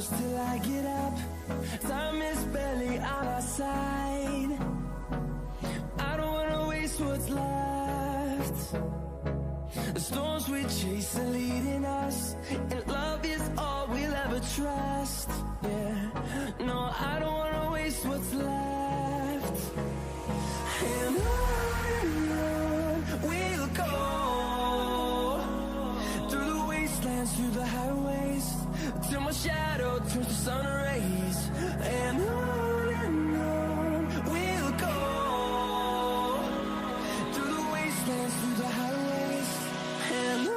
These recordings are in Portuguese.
close till I get up. Time is barely on our side. I don't wanna waste what's left. The storms we chase are leading us, and love is all we'll ever trust. Yeah, no, I don't wanna waste what's left. And on we'll go, through the wastelands, through the highways, till my shadow turns to sun rays. And on we'll go, through the wastelands, through the highways, and on.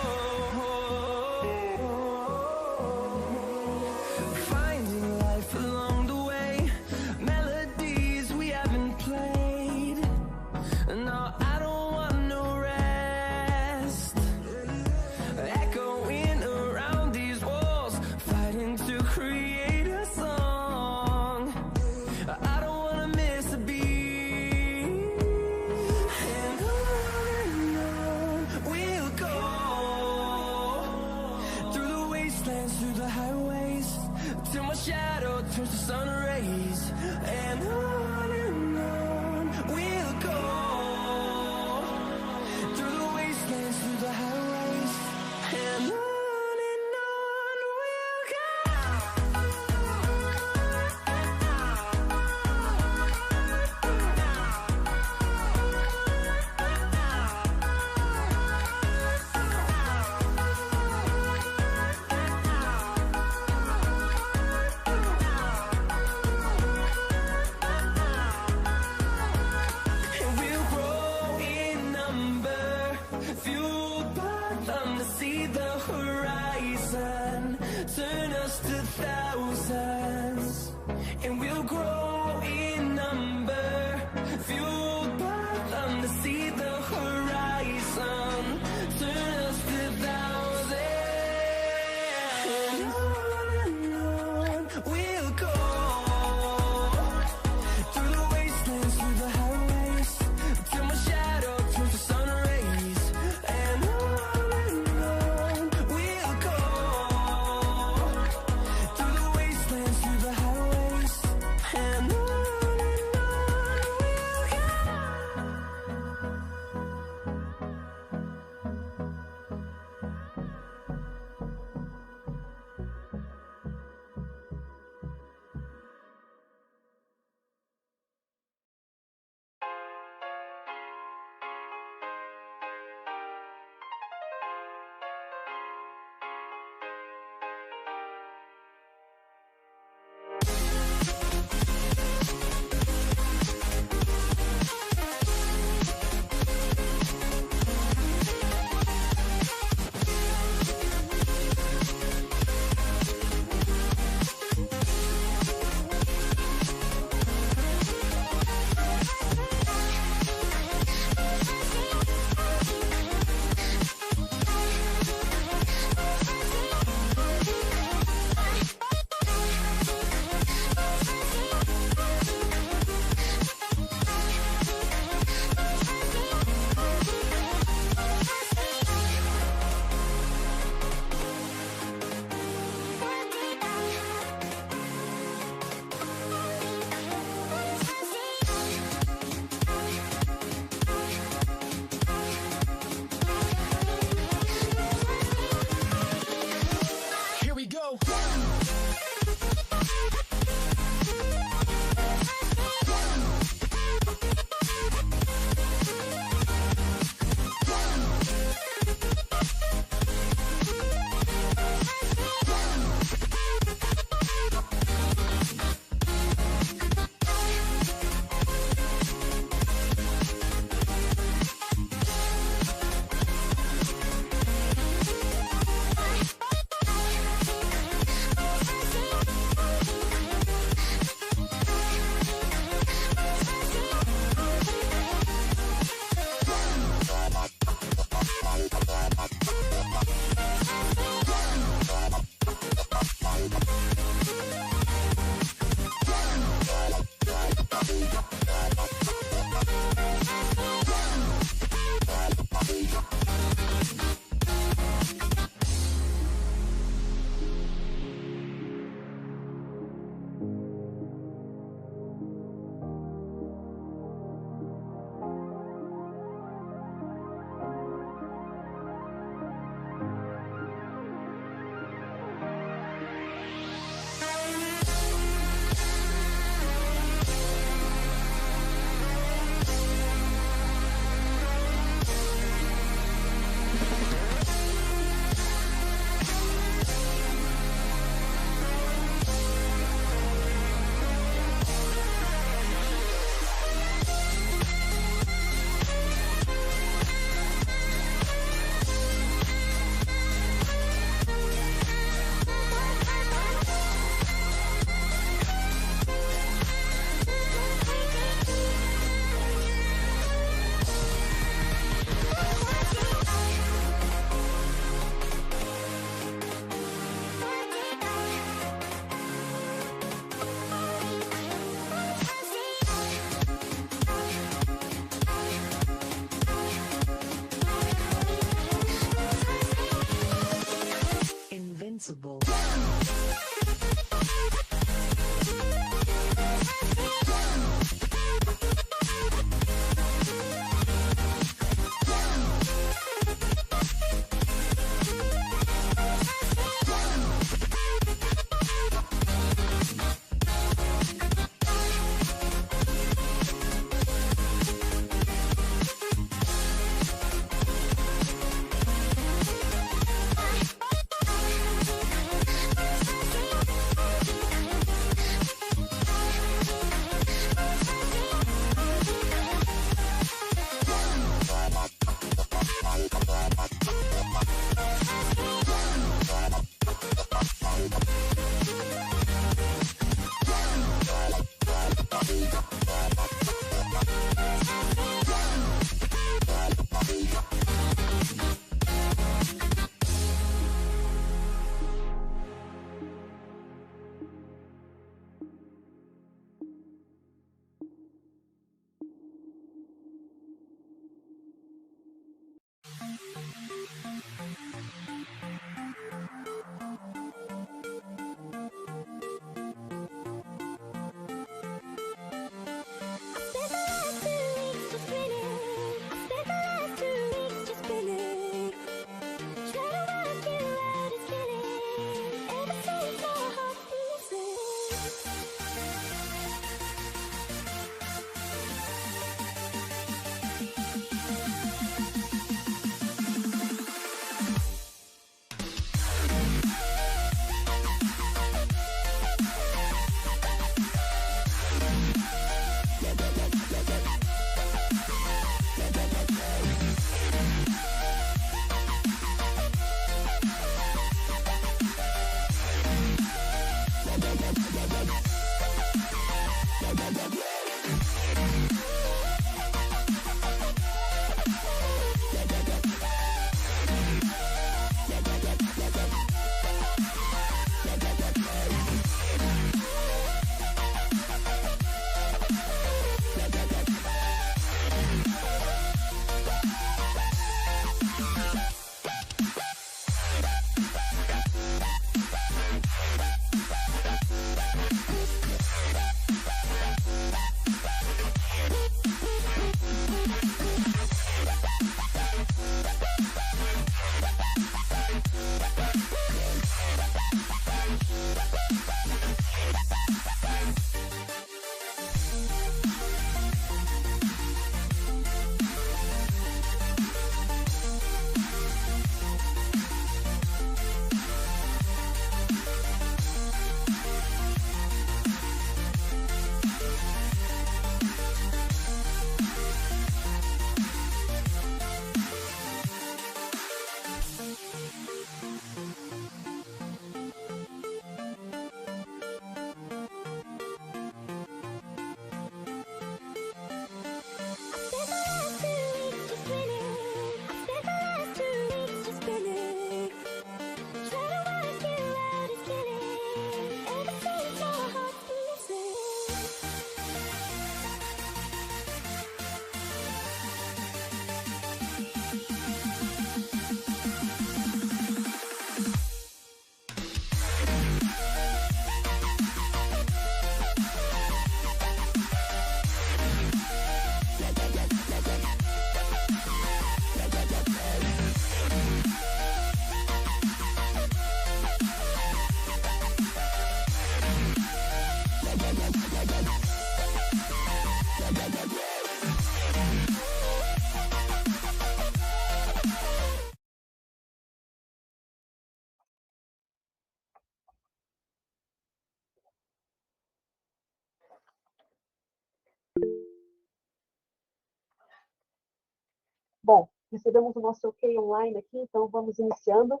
Bom, recebemos o nosso OK online aqui, então vamos iniciando.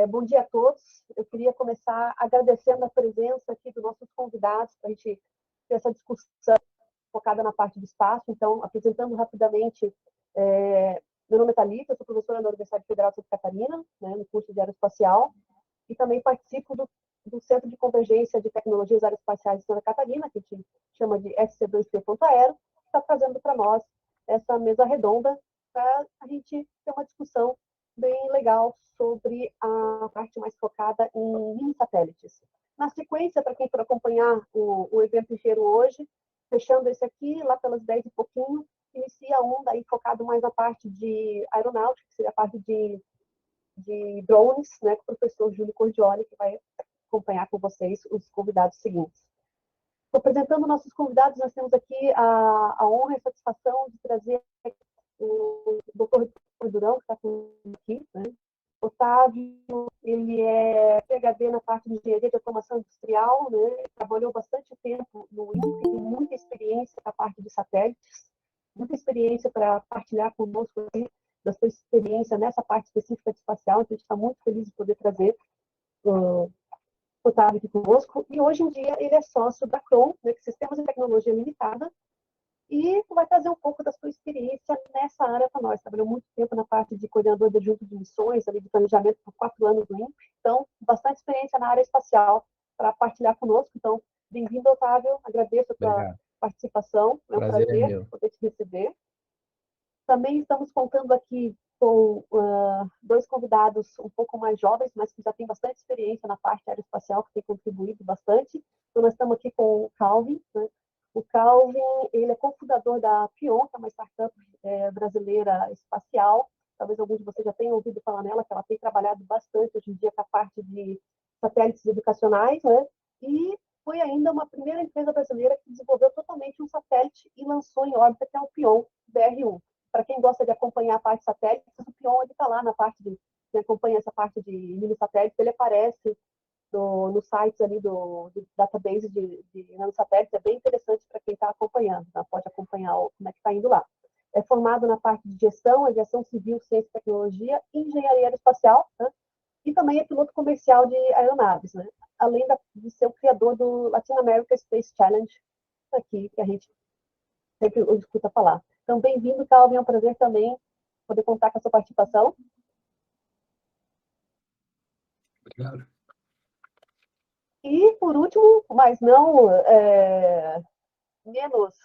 Bom dia a todos. Eu queria começar agradecendo a presença aqui dos nossos convidados para a gente ter essa discussão focada na parte de espaço. Então, apresentando rapidamente, meu nome é Thalita, eu sou professora da Universidade Federal de Santa Catarina, né, no curso de Aeroespacial, e também participo do Centro de Convergência de Tecnologias Aeroespaciais de Santa Catarina, que a gente chama de SC2P.aero, que está trazendo para nós essa mesa redonda para a gente ter uma discussão bem legal sobre a parte mais focada em mini satélites. Na sequência, para quem for acompanhar o evento inteiro hoje, fechando esse aqui, lá pelas 10 e pouquinho, inicia um daí focado mais na parte de aeronáutica, que seria a parte de drones, né, com o professor Júlio Cordioli, que vai acompanhar com vocês os convidados seguintes. Apresentando nossos convidados, nós temos aqui a honra e a satisfação de trazer o Dr. Durão, que está aqui, né? Otávio, ele é PhD na parte de engenharia de automação industrial, né? Trabalhou bastante tempo no INPE, tem muita experiência na parte de satélites, muita experiência para partilhar conosco aqui da sua experiência nessa parte específica de espacial, então a gente está muito feliz de poder trazer o Otávio aqui conosco, e hoje em dia ele é sócio da CRON, né, Sistemas de Tecnologia Limitada, e vai trazer um pouco da sua experiência nessa área para nós. Trabalhou muito tempo na parte de coordenador de adjunto de missões, ali de planejamento por 4 anos no INPE, então, bastante experiência na área espacial para partilhar conosco. Então, bem-vindo, Otávio, agradeço a tua participação, é um prazer poder te receber. Também estamos contando aqui com 2 convidados um pouco mais jovens, mas que já têm bastante experiência na parte aeroespacial, que tem contribuído bastante. Então, nós estamos aqui com o Calvin, né? O Calvin, ele é cofundador da Pion, que é uma startup brasileira espacial. Talvez alguns de vocês já tenham ouvido falar nela, que ela tem trabalhado bastante hoje em dia com a parte de satélites educacionais, né? E foi ainda uma primeira empresa brasileira que desenvolveu totalmente um satélite e lançou em órbita, que é o Pion BR-1. Para quem gosta de acompanhar a parte de satélites, o Pion está lá na parte quem acompanha essa parte de mini satélites, ele aparece no site ali do database de nanosatélites, é bem interessante para quem está acompanhando, tá? Pode acompanhar como é que está indo lá. É formado na parte de gestão, aviação civil, ciência e tecnologia e engenharia aeroespacial, tá? E também é piloto comercial de aeronaves, né? Além de ser o criador do Latin America Space Challenge, aqui que a gente sempre escuta falar. Então, bem-vindo, Calvin, é um prazer também poder contar com a sua participação. Obrigado. E, por último, mas não menos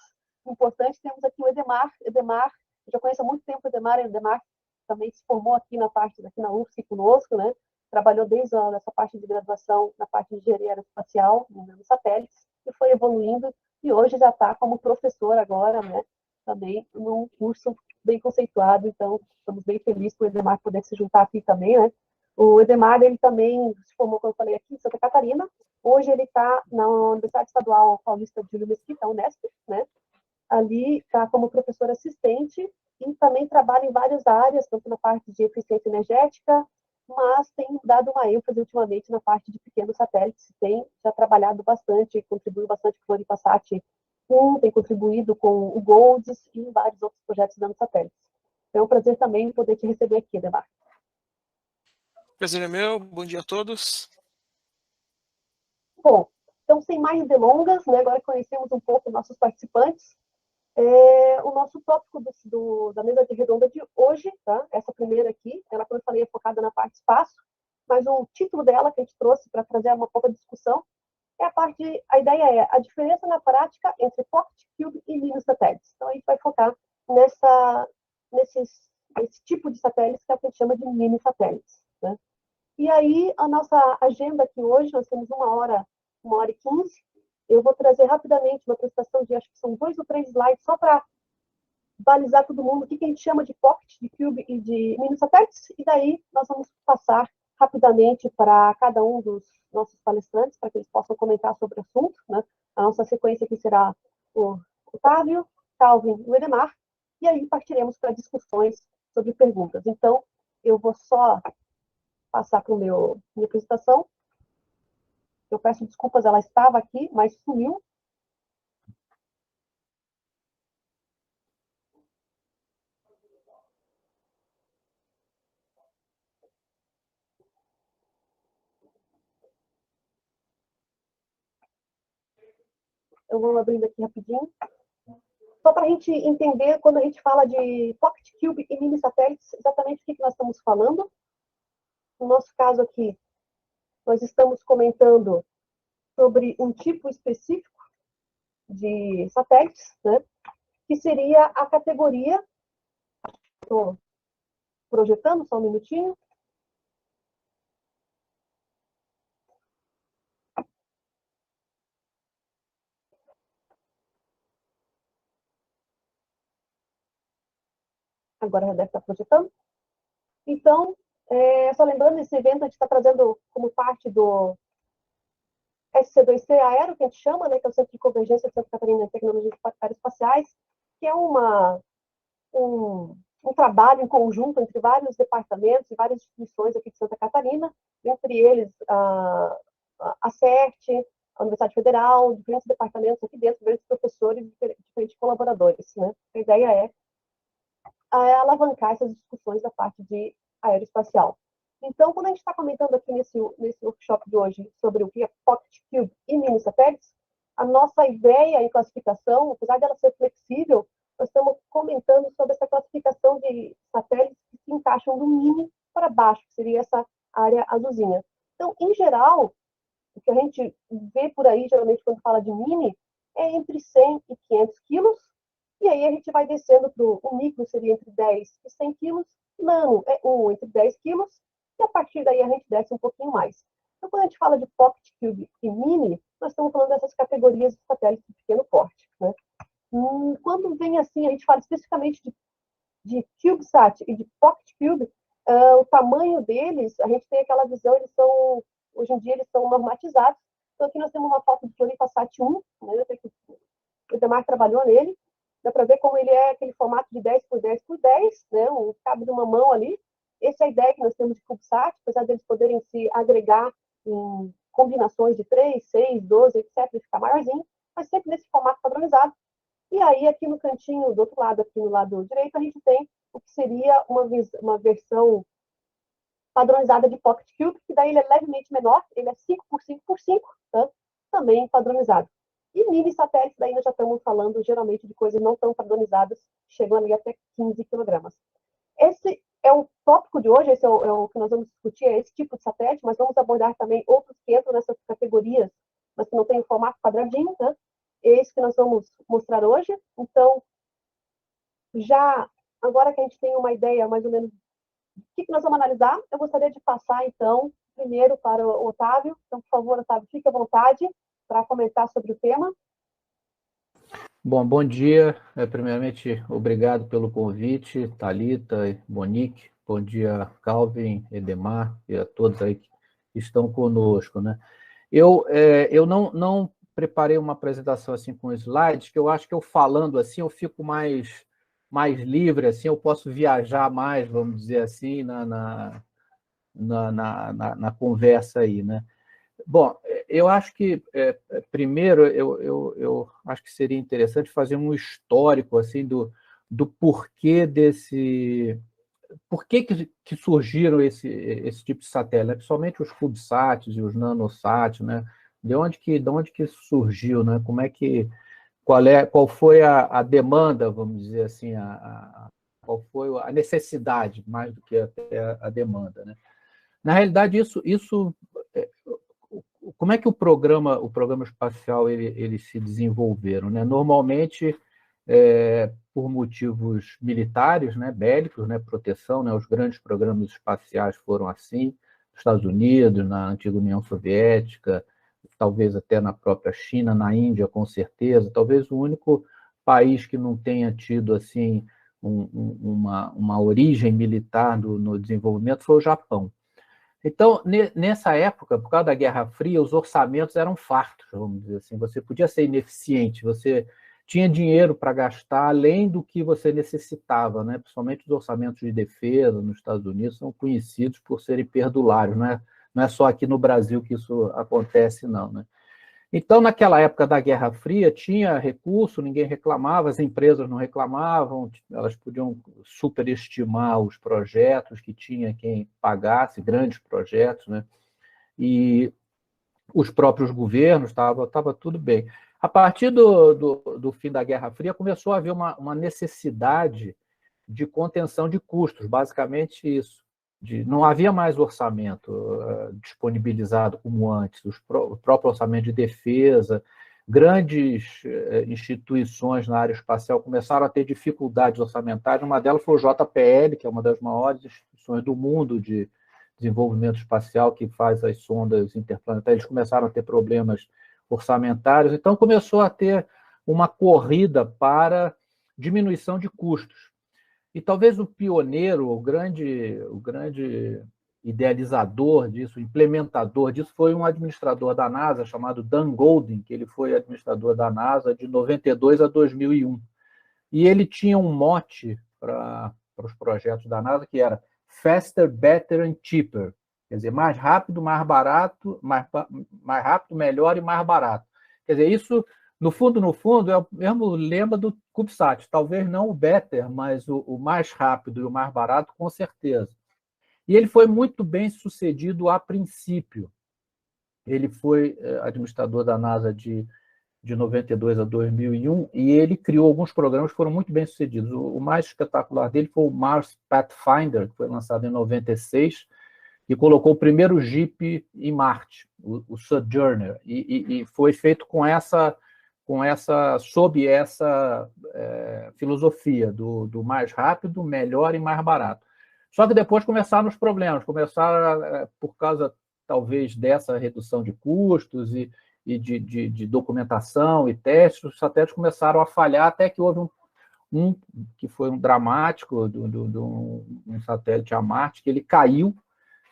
importante, temos aqui o Edemar. Edemar, eu já conheço há muito tempo o Edemar. O Edemar também se formou aqui aqui na UFSC conosco, né? Trabalhou desde essa parte de graduação na parte de engenharia aeroespacial, nos satélites, e foi evoluindo, e hoje já está como professor agora, né? Também num curso bem conceituado, então estamos bem felizes por o Edemar poder se juntar aqui também, né? O Edemar, ele também se formou, como eu falei, aqui em Santa Catarina. Hoje ele está na Universidade Estadual Paulista de Júlio Mesquita, Unesp, né? Ali está como professor assistente e também trabalha em várias áreas, tanto na parte de eficiência energética, mas tem dado uma ênfase ultimamente na parte de pequenos satélites, tem já trabalhado bastante, contribuiu bastante com o Floripasat 1, tem contribuído com o Golds e vários outros projetos dando satélites. Então é um prazer também poder te receber aqui, Edemar. Prazer é meu, bom dia a todos. Bom, então sem mais delongas, né, agora conhecemos um pouco nossos participantes, o nosso tópico da mesa de redonda de hoje, tá? Essa primeira aqui, ela, como eu falei, é focada na parte espaço, mas o título dela que a gente trouxe para trazer uma pouca discussão é a ideia é a diferença na prática entre Pocket Cube e mini satélites. Então a gente vai focar nesse tipo de satélites que a gente chama de mini satélites, né? E aí a nossa agenda aqui hoje, nós temos 1h15. Eu vou trazer rapidamente uma apresentação de, acho que são 2 ou 3 slides, só para balizar todo mundo o que a gente chama de Pocket, de Cube e de mini satélites, e daí nós vamos passar rapidamente para cada um dos nossos palestrantes, para que eles possam comentar sobre o assunto, né? A nossa sequência aqui será o Otávio, Calvin e o Edemar, e aí partiremos para discussões sobre perguntas. Então, eu vou só passar para minha apresentação. Eu peço desculpas, ela estava aqui, mas sumiu. Eu vou abrindo aqui rapidinho. Só para a gente entender, quando a gente fala de Pocket Cube e mini satélites, exatamente o que nós estamos falando. No nosso caso aqui, nós estamos comentando sobre um tipo específico de satélites, né? Que seria a categoria. Estou projetando, só um minutinho. Agora já deve estar projetando. Então, só lembrando, esse evento a gente está trazendo como parte do SC2C Aero, que a gente chama, né, que é o Centro de Convergência de Santa Catarina de Tecnologias Aeroespaciais, que é um trabalho em conjunto entre vários departamentos e várias instituições aqui de Santa Catarina, entre eles a CERT, a Universidade Federal, diferentes departamentos aqui dentro, diferentes professores, diferentes colaboradores, né? A ideia é alavancar essas discussões da parte de aeroespacial. Então, quando a gente está comentando aqui nesse workshop de hoje sobre o que é Pocket Cube e mini satélites, a nossa ideia em classificação, apesar dela ser flexível, nós estamos comentando sobre essa classificação de satélites que se encaixam do mini para baixo, que seria essa área azulzinha. Então, em geral, o que a gente vê por aí, geralmente, quando fala de mini, é entre 100 e 500 quilos, e aí a gente vai descendo para o micro, seria entre 10 e 100 quilos, nano é entre 10 quilos, e a partir daí a gente desce um pouquinho mais. Então, quando a gente fala de Pocket Cube e mini, nós estamos falando dessas categorias de satélites de pequeno porte, né? Quando vem assim, a gente fala especificamente de CubeSat e de Pocket Cube, o tamanho deles, a gente tem aquela visão, hoje em dia eles são normatizados. Então aqui nós temos uma foto do Floripasat 1, né, o Edemar trabalhou nele, dá para ver como ele é aquele formato de 10 por 10 por 10, né, cabe numa mão ali. Essa é a ideia que nós temos de CubeSat, apesar deles poderem se agregar em combinações de 3, 6, 12, etc., e ficar maiorzinho, mas sempre nesse formato padronizado. E aí, aqui no cantinho, do outro lado, aqui no lado direito, a gente tem o que seria uma versão padronizada de Pocket Cube, que daí ele é levemente menor, ele é 5 por 5 por 5, tá? Também padronizado. E mini satélites, daí nós já estamos falando geralmente de coisas não tão padronizadas, chegam ali até 15 quilogramas. Esse é o tópico de hoje, esse é o que nós vamos discutir, é esse tipo de satélite, mas vamos abordar também outros que entram nessas categorias, mas que não tem o formato quadradinho, né? É esse que nós vamos mostrar hoje. Então, já agora que a gente tem uma ideia mais ou menos do que nós vamos analisar, eu gostaria de passar, então, primeiro para o Otávio. Então, por favor, Otávio, fique à vontade para comentar sobre o tema. Bom dia. Primeiramente, obrigado pelo convite, Thalita e Monique. Bom dia, Calvin, Edemar e a todos aí que estão conosco, né? Eu não preparei uma apresentação assim com slides, que eu acho que eu falando assim eu fico mais livre, assim eu posso viajar mais, vamos dizer assim, na conversa aí, né? Bom, eu acho que, primeiro, eu acho que seria interessante fazer um histórico assim do porquê desse... Por que surgiram esse tipo de satélite, né? Principalmente os CubeSats e os NanoSat, né? De onde que isso surgiu, né? Como é que... Qual foi a demanda, vamos dizer assim, qual foi a necessidade, mais do que até a demanda, né? Na realidade, como é que o programa espacial ele se desenvolveram, né? Normalmente, por motivos militares, né, bélicos, né, proteção, né, os grandes programas espaciais foram assim, nos Estados Unidos, na antiga União Soviética, talvez até na própria China, na Índia, com certeza. Talvez o único país que não tenha tido assim uma origem militar no desenvolvimento foi o Japão. Então, nessa época, por causa da Guerra Fria, os orçamentos eram fartos, vamos dizer assim. Você podia ser ineficiente, você tinha dinheiro para gastar além do que você necessitava, né? Principalmente os orçamentos de defesa nos Estados Unidos são conhecidos por serem perdulários, não é só aqui no Brasil que isso acontece, não, né? Então, naquela época da Guerra Fria, tinha recurso, ninguém reclamava, as empresas não reclamavam, elas podiam superestimar os projetos, que tinha quem pagasse, grandes projetos, né? E os próprios governos, estava tudo bem. A partir do fim da Guerra Fria, começou a haver uma necessidade de contenção de custos, basicamente isso. Não havia mais orçamento disponibilizado como antes, o próprio orçamento de defesa, grandes instituições na área espacial começaram a ter dificuldades orçamentárias, uma delas foi o JPL, que é uma das maiores instituições do mundo de desenvolvimento espacial, que faz as sondas interplanetárias, eles começaram a ter problemas orçamentários, então começou a ter uma corrida para diminuição de custos. E talvez o pioneiro, o grande idealizador disso, implementador disso, foi um administrador da NASA chamado Dan Goldin, que ele foi administrador da NASA de 92 a 2001. E ele tinha um mote para os projetos da NASA que era faster, better and cheaper. Quer dizer, mais rápido, mais barato, mais rápido, melhor e mais barato. Quer dizer, isso... No fundo, é o mesmo lema do CubeSat. Talvez não o better, mas o mais rápido e o mais barato, com certeza. E ele foi muito bem sucedido a princípio. Ele foi administrador da NASA de 92 a 2001 e ele criou alguns programas que foram muito bem sucedidos. O mais espetacular dele foi o Mars Pathfinder, que foi lançado em 96, e colocou o primeiro Jeep em Marte, o Sojourner. E foi feito sob essa filosofia do mais rápido, melhor e mais barato. Só que depois começaram os problemas, por causa, talvez, dessa redução de custos e de documentação e testes, os satélites começaram a falhar, até que houve um que foi um dramático, um satélite a Marte, que ele caiu,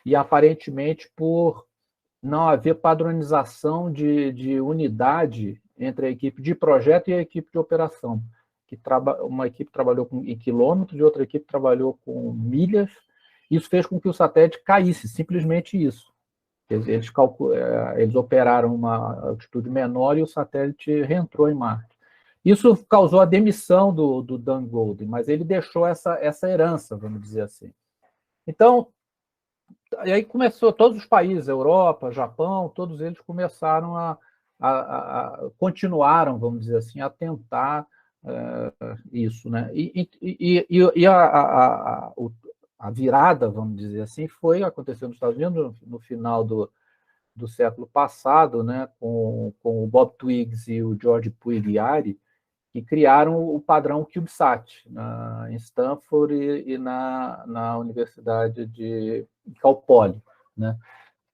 e aparentemente por não haver padronização de unidade entre a equipe de projeto e a equipe de operação. Uma equipe trabalhou em quilômetros e outra equipe trabalhou com milhas. Isso fez com que o satélite caísse, simplesmente isso. Eles operaram uma altitude menor e o satélite reentrou em Marte. Isso causou a demissão do Dan Goldin, mas ele deixou essa herança, vamos dizer assim. Então, e aí começou, todos os países, Europa, Japão, todos eles começaram a continuaram, vamos dizer assim, a tentar isso, né? A virada, vamos dizer assim, aconteceu nos Estados Unidos no final do século passado, né, com o Bob Twiggs e o George Puig-Chiari, que criaram o padrão CubeSat em Stanford e na Universidade de Cal Poly, né?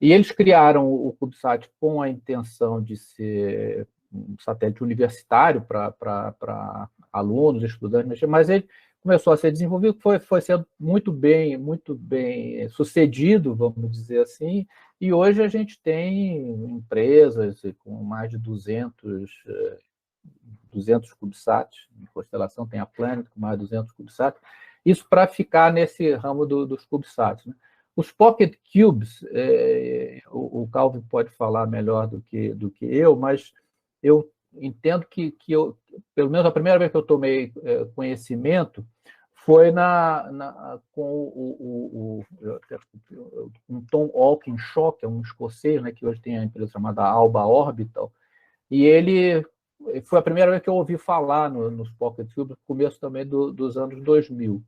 E eles criaram o CubeSat com a intenção de ser um satélite universitário para alunos, estudantes, mas ele começou a ser desenvolvido, foi sendo muito bem sucedido, vamos dizer assim, e hoje a gente tem empresas com mais de 200 CubeSats, em constelação tem a Planet com mais de 200 CubeSats, isso para ficar nesse ramo dos CubeSats, né? Os Pocket Cubes, o Calvin pode falar melhor do que eu, mas eu entendo que pelo menos a primeira vez que eu tomei conhecimento foi com um Tom Walkinshaw, que é um escocês, né, que hoje tem a empresa chamada Alba Orbital, e ele foi a primeira vez que eu ouvi falar nos Pocket Cubes, no começo também dos anos 2000.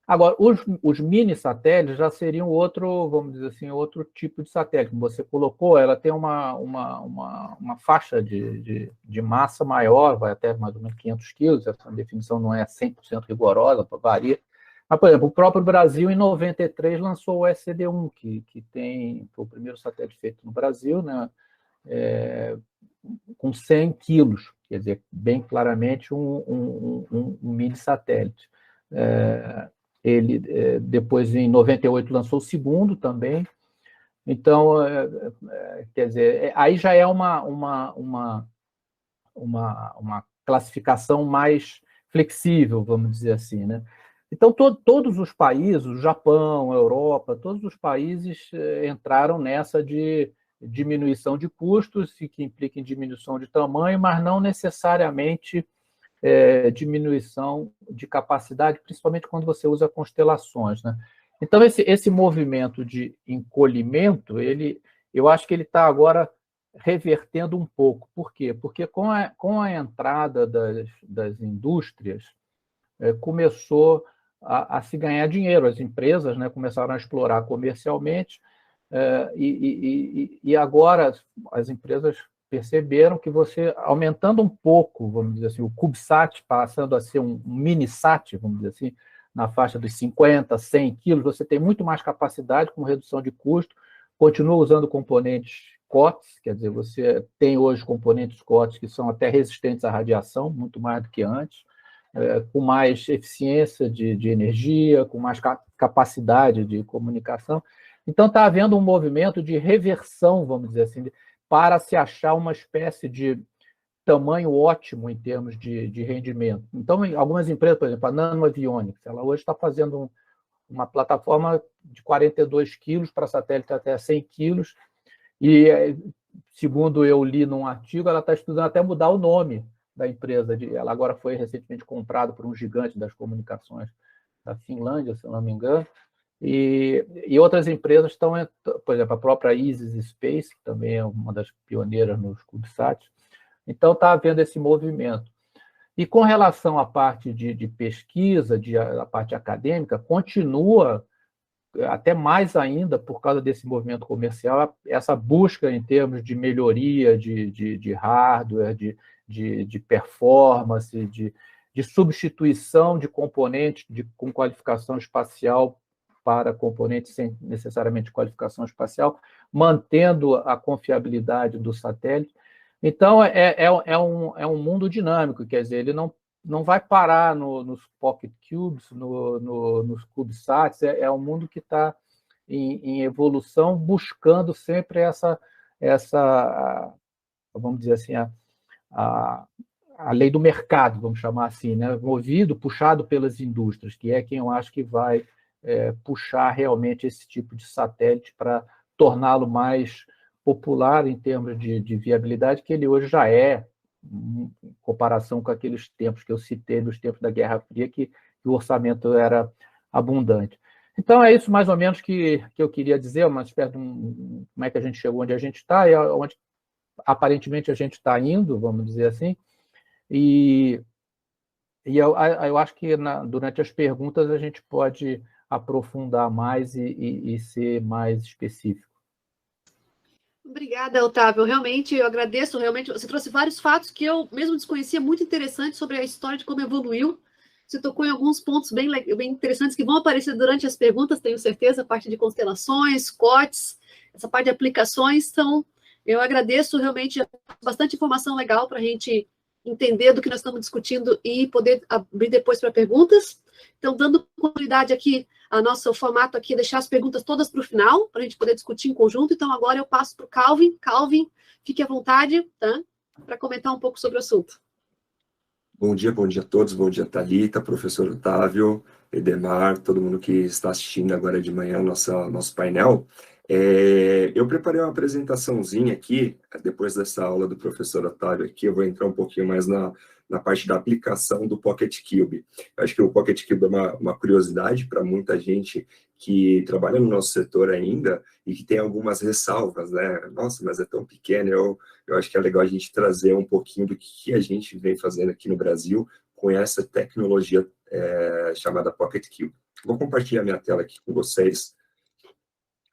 Agora, os mini satélites já seriam outro, vamos dizer assim, outro tipo de satélite. Como você colocou, ela tem uma faixa de massa maior, vai até mais ou menos 500 quilos, essa definição não é 100% rigorosa, varia. Mas, por exemplo, o próprio Brasil, em 93, lançou o SCD-1, que foi o primeiro satélite feito no Brasil, né, com 100 quilos, quer dizer, bem claramente um mini satélite. Ele, depois, em 98, lançou o segundo também. Então, quer dizer, aí já é uma classificação mais flexível, vamos dizer assim, né? Então, todos os países, o Japão, a Europa, todos os países entraram nessa de diminuição de custos, que implica em diminuição de tamanho, mas não necessariamente diminuição de capacidade, principalmente quando você usa constelações, né? Então, esse movimento de encolhimento, eu acho que ele está agora revertendo um pouco. Por quê? Porque com a entrada das indústrias, começou a se ganhar dinheiro. As empresas, né, começaram a explorar comercialmente, e agora as empresas perceberam que você, aumentando um pouco, vamos dizer assim, o CubeSat, passando a ser um mini-sat, vamos dizer assim, na faixa dos 50, 100 quilos, você tem muito mais capacidade com redução de custo, continua usando componentes COTS, quer dizer, você tem hoje componentes COTS que são até resistentes à radiação, muito mais do que antes, com mais eficiência de energia, com mais capacidade de comunicação. Então, está havendo um movimento de reversão, vamos dizer assim, para se achar uma espécie de tamanho ótimo em termos de rendimento. Então, algumas empresas, por exemplo, a Nano Avionics, ela hoje está fazendo uma plataforma de 42 quilos para satélite até 100 quilos, e, segundo eu li num artigo, ela está estudando até mudar o nome da empresa. Ela agora foi recentemente comprada por um gigante das comunicações da Finlândia, se eu não me engano, e outras empresas estão, por exemplo, a própria Isis Space, que também é uma das pioneiras nos CubeSats. Então, está havendo esse movimento. E com relação à parte de pesquisa, a parte acadêmica, continua, até mais ainda, por causa desse movimento comercial, essa busca em termos de melhoria de hardware, de performance, de substituição de componentes com qualificação espacial para componentes sem necessariamente qualificação espacial, mantendo a confiabilidade do satélite. Então, é um mundo dinâmico, quer dizer, ele não vai parar nos Pocket Cubes, nos CubeSats, é um mundo que está em evolução, buscando sempre essa, vamos dizer assim, a lei do mercado, vamos chamar assim, né? Puxado pelas indústrias, que é quem eu acho que vai puxar realmente esse tipo de satélite para torná-lo mais popular em termos de viabilidade, que ele hoje já é, em comparação com aqueles tempos que eu citei, nos tempos da Guerra Fria, que o orçamento era abundante. Então, é isso mais ou menos que eu queria dizer, uma espécie de como é que a gente chegou onde a gente está, e onde aparentemente a gente está indo, vamos dizer assim, e eu acho que durante as perguntas a gente pode aprofundar mais e ser mais específico. Obrigada, Otávio. Realmente, eu agradeço. Realmente, você trouxe vários fatos que eu mesmo desconhecia, muito interessantes sobre a história de como evoluiu. Você tocou em alguns pontos bem interessantes que vão aparecer durante as perguntas, tenho certeza, a parte de constelações, COTS, essa parte de aplicações. Então, eu agradeço realmente bastante informação legal para a gente entender do que nós estamos discutindo e poder abrir depois para perguntas. Então, dando continuidade aqui o formato aqui, deixar as perguntas todas para o final, para a gente poder discutir em conjunto. Então, agora eu passo para o Calvin. Calvin, fique à vontade, tá? Para comentar um pouco sobre o assunto. Bom dia a todos. Bom dia, Thalita, professor Otávio, Edemar, todo mundo que está assistindo agora de manhã nosso painel. Eu preparei uma apresentaçãozinha aqui, depois dessa aula do professor Otávio aqui, eu vou entrar um pouquinho mais na parte da aplicação do Pocket Cube. Eu acho que o Pocket Cube é uma curiosidade para muita gente que trabalha no nosso setor ainda e que tem algumas ressalvas, né? Nossa, mas é tão pequeno. Eu acho que é legal a gente trazer um pouquinho do que a gente vem fazendo aqui no Brasil com essa tecnologia chamada Pocket Cube. Vou compartilhar minha tela aqui com vocês.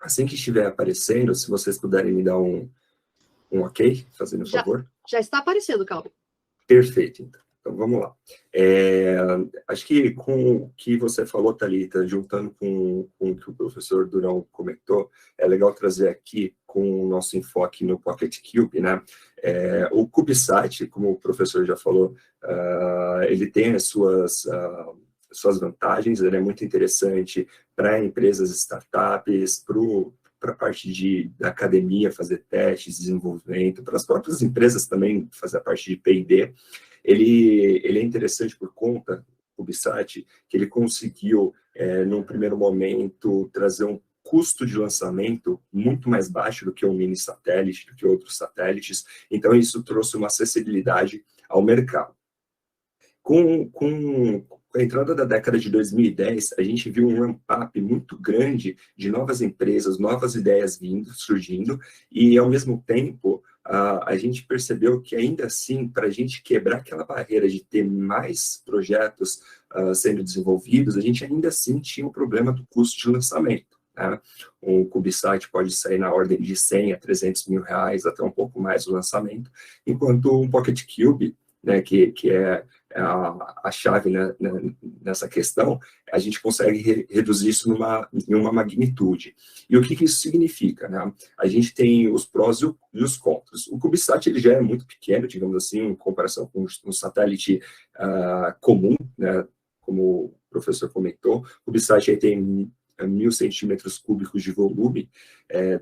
Assim que estiver aparecendo, se vocês puderem me dar um ok, fazendo um favor. Já está aparecendo, Calvin. Perfeito, então vamos lá. Acho que com o que você falou, Thalita, juntando com o que o professor Durão comentou, é legal trazer aqui com o nosso enfoque no Pocket Cube, né? O CubeSat, como o professor já falou, ele tem as suas vantagens, ele é muito interessante para empresas, startups, para a parte da academia fazer testes, desenvolvimento, para as próprias empresas também fazer a parte de P&D. Ele é interessante por conta, o CubeSat, que ele conseguiu, num primeiro momento, trazer um custo de lançamento muito mais baixo do que um mini satélite, do que outros satélites. Então, isso trouxe uma acessibilidade ao mercado. Com a entrada da década de 2010, a gente viu um ramp-up muito grande de novas empresas, novas ideias surgindo, e, ao mesmo tempo, a gente percebeu que, ainda assim, para a gente quebrar aquela barreira de ter mais projetos sendo desenvolvidos, a gente ainda assim tinha o problema do custo de lançamento. Né? Um CubeSat pode sair na ordem de 100 a 300 mil reais, até um pouco mais o lançamento, enquanto um Pocket Cube, né, que é a chave, né, nessa questão, a gente consegue reduzir isso em uma magnitude. E o que isso significa? Né? A gente tem os prós e os contras. O CubeSat ele já é muito pequeno, digamos assim, em comparação com um satélite comum, né, como o professor comentou. O CubeSat aí tem 1.000 centímetros cúbicos de volume,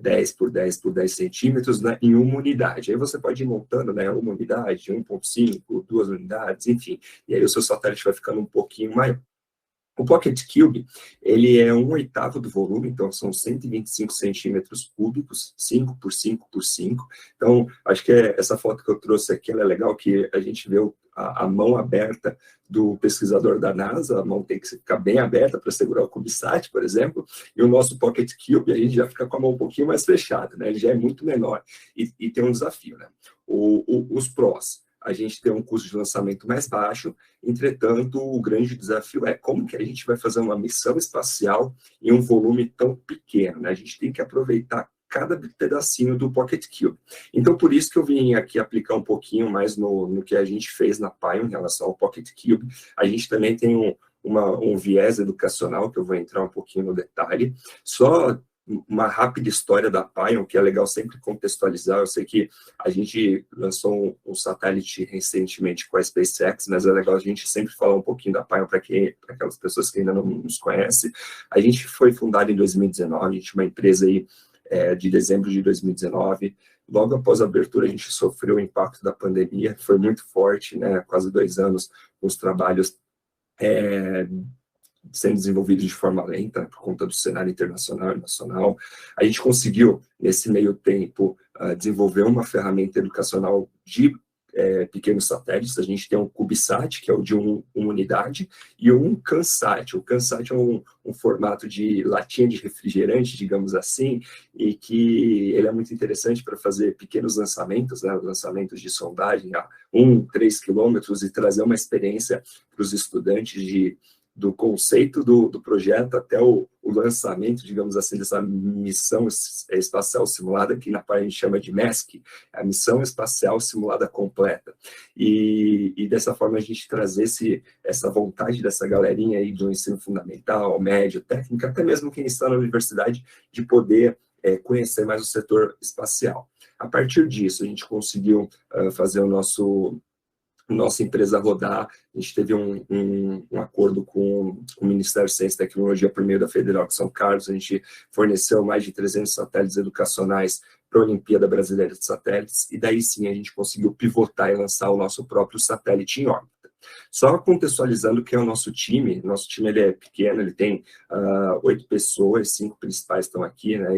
10 por 10 por 10 centímetros, né, em uma unidade. Aí você pode ir montando, né, uma unidade, 1.5, 2 unidades, enfim. E aí o seu satélite vai ficando um pouquinho maior. O Pocket Cube, ele é 1/8 do volume, então são 125 centímetros cúbicos, 5 por 5 por 5. Então, acho que essa foto que eu trouxe aqui, ela é legal, que a gente vê a mão aberta do pesquisador da NASA, a mão tem que ficar bem aberta para segurar o CubeSat, por exemplo, e o nosso Pocket Cube, a gente já fica com a mão um pouquinho mais fechada, né? Ele já é muito menor, e tem um desafio, né? Os prós. A gente tem um custo de lançamento mais baixo, entretanto, o grande desafio é como que a gente vai fazer uma missão espacial em um volume tão pequeno, né? A gente tem que aproveitar cada pedacinho do Pocket Cube. Então, por isso que eu vim aqui aplicar um pouquinho mais no que a gente fez na Pion em relação ao Pocket Cube. A gente também tem um viés educacional, que eu vou entrar um pouquinho no detalhe. Só uma rápida história da Pion, que é legal sempre contextualizar. Eu sei que a gente lançou um satélite recentemente com a SpaceX, mas é legal a gente sempre falar um pouquinho da Pion para aquelas pessoas que ainda não nos conhecem. A gente foi fundada em 2019, a gente é uma empresa aí de dezembro de 2019. Logo após a abertura, a gente sofreu o impacto da pandemia, foi muito forte, né? Quase 2 anos, os trabalhos sendo desenvolvidos de forma lenta, por conta do cenário internacional e nacional. A gente conseguiu, nesse meio tempo, desenvolver uma ferramenta educacional de pequenos satélites. A gente tem um CubeSat, que é o de uma unidade, e um CanSat. O CanSat é um formato de latinha de refrigerante, digamos assim, e que ele é muito interessante para fazer pequenos lançamentos, né, lançamentos de sondagem a 3 quilômetros, e trazer uma experiência para os estudantes do conceito do projeto até o lançamento, digamos assim, dessa missão espacial simulada, que na parte a gente chama de MESC, a Missão Espacial Simulada Completa. E dessa forma a gente trazer essa vontade dessa galerinha aí do ensino fundamental, médio, técnico, até mesmo quem está na universidade, de poder conhecer mais o setor espacial. A partir disso, a gente conseguiu fazer nossa empresa rodar. A gente teve um acordo com o Ministério de Ciência e Tecnologia por meio da Federal de São Carlos. A gente forneceu mais de 300 satélites educacionais para a Olimpíada Brasileira de Satélites, e daí sim a gente conseguiu pivotar e lançar o nosso próprio satélite em órbita. Só contextualizando que é o nosso time ele é pequeno, ele tem 8 pessoas, 5 principais estão aqui, né?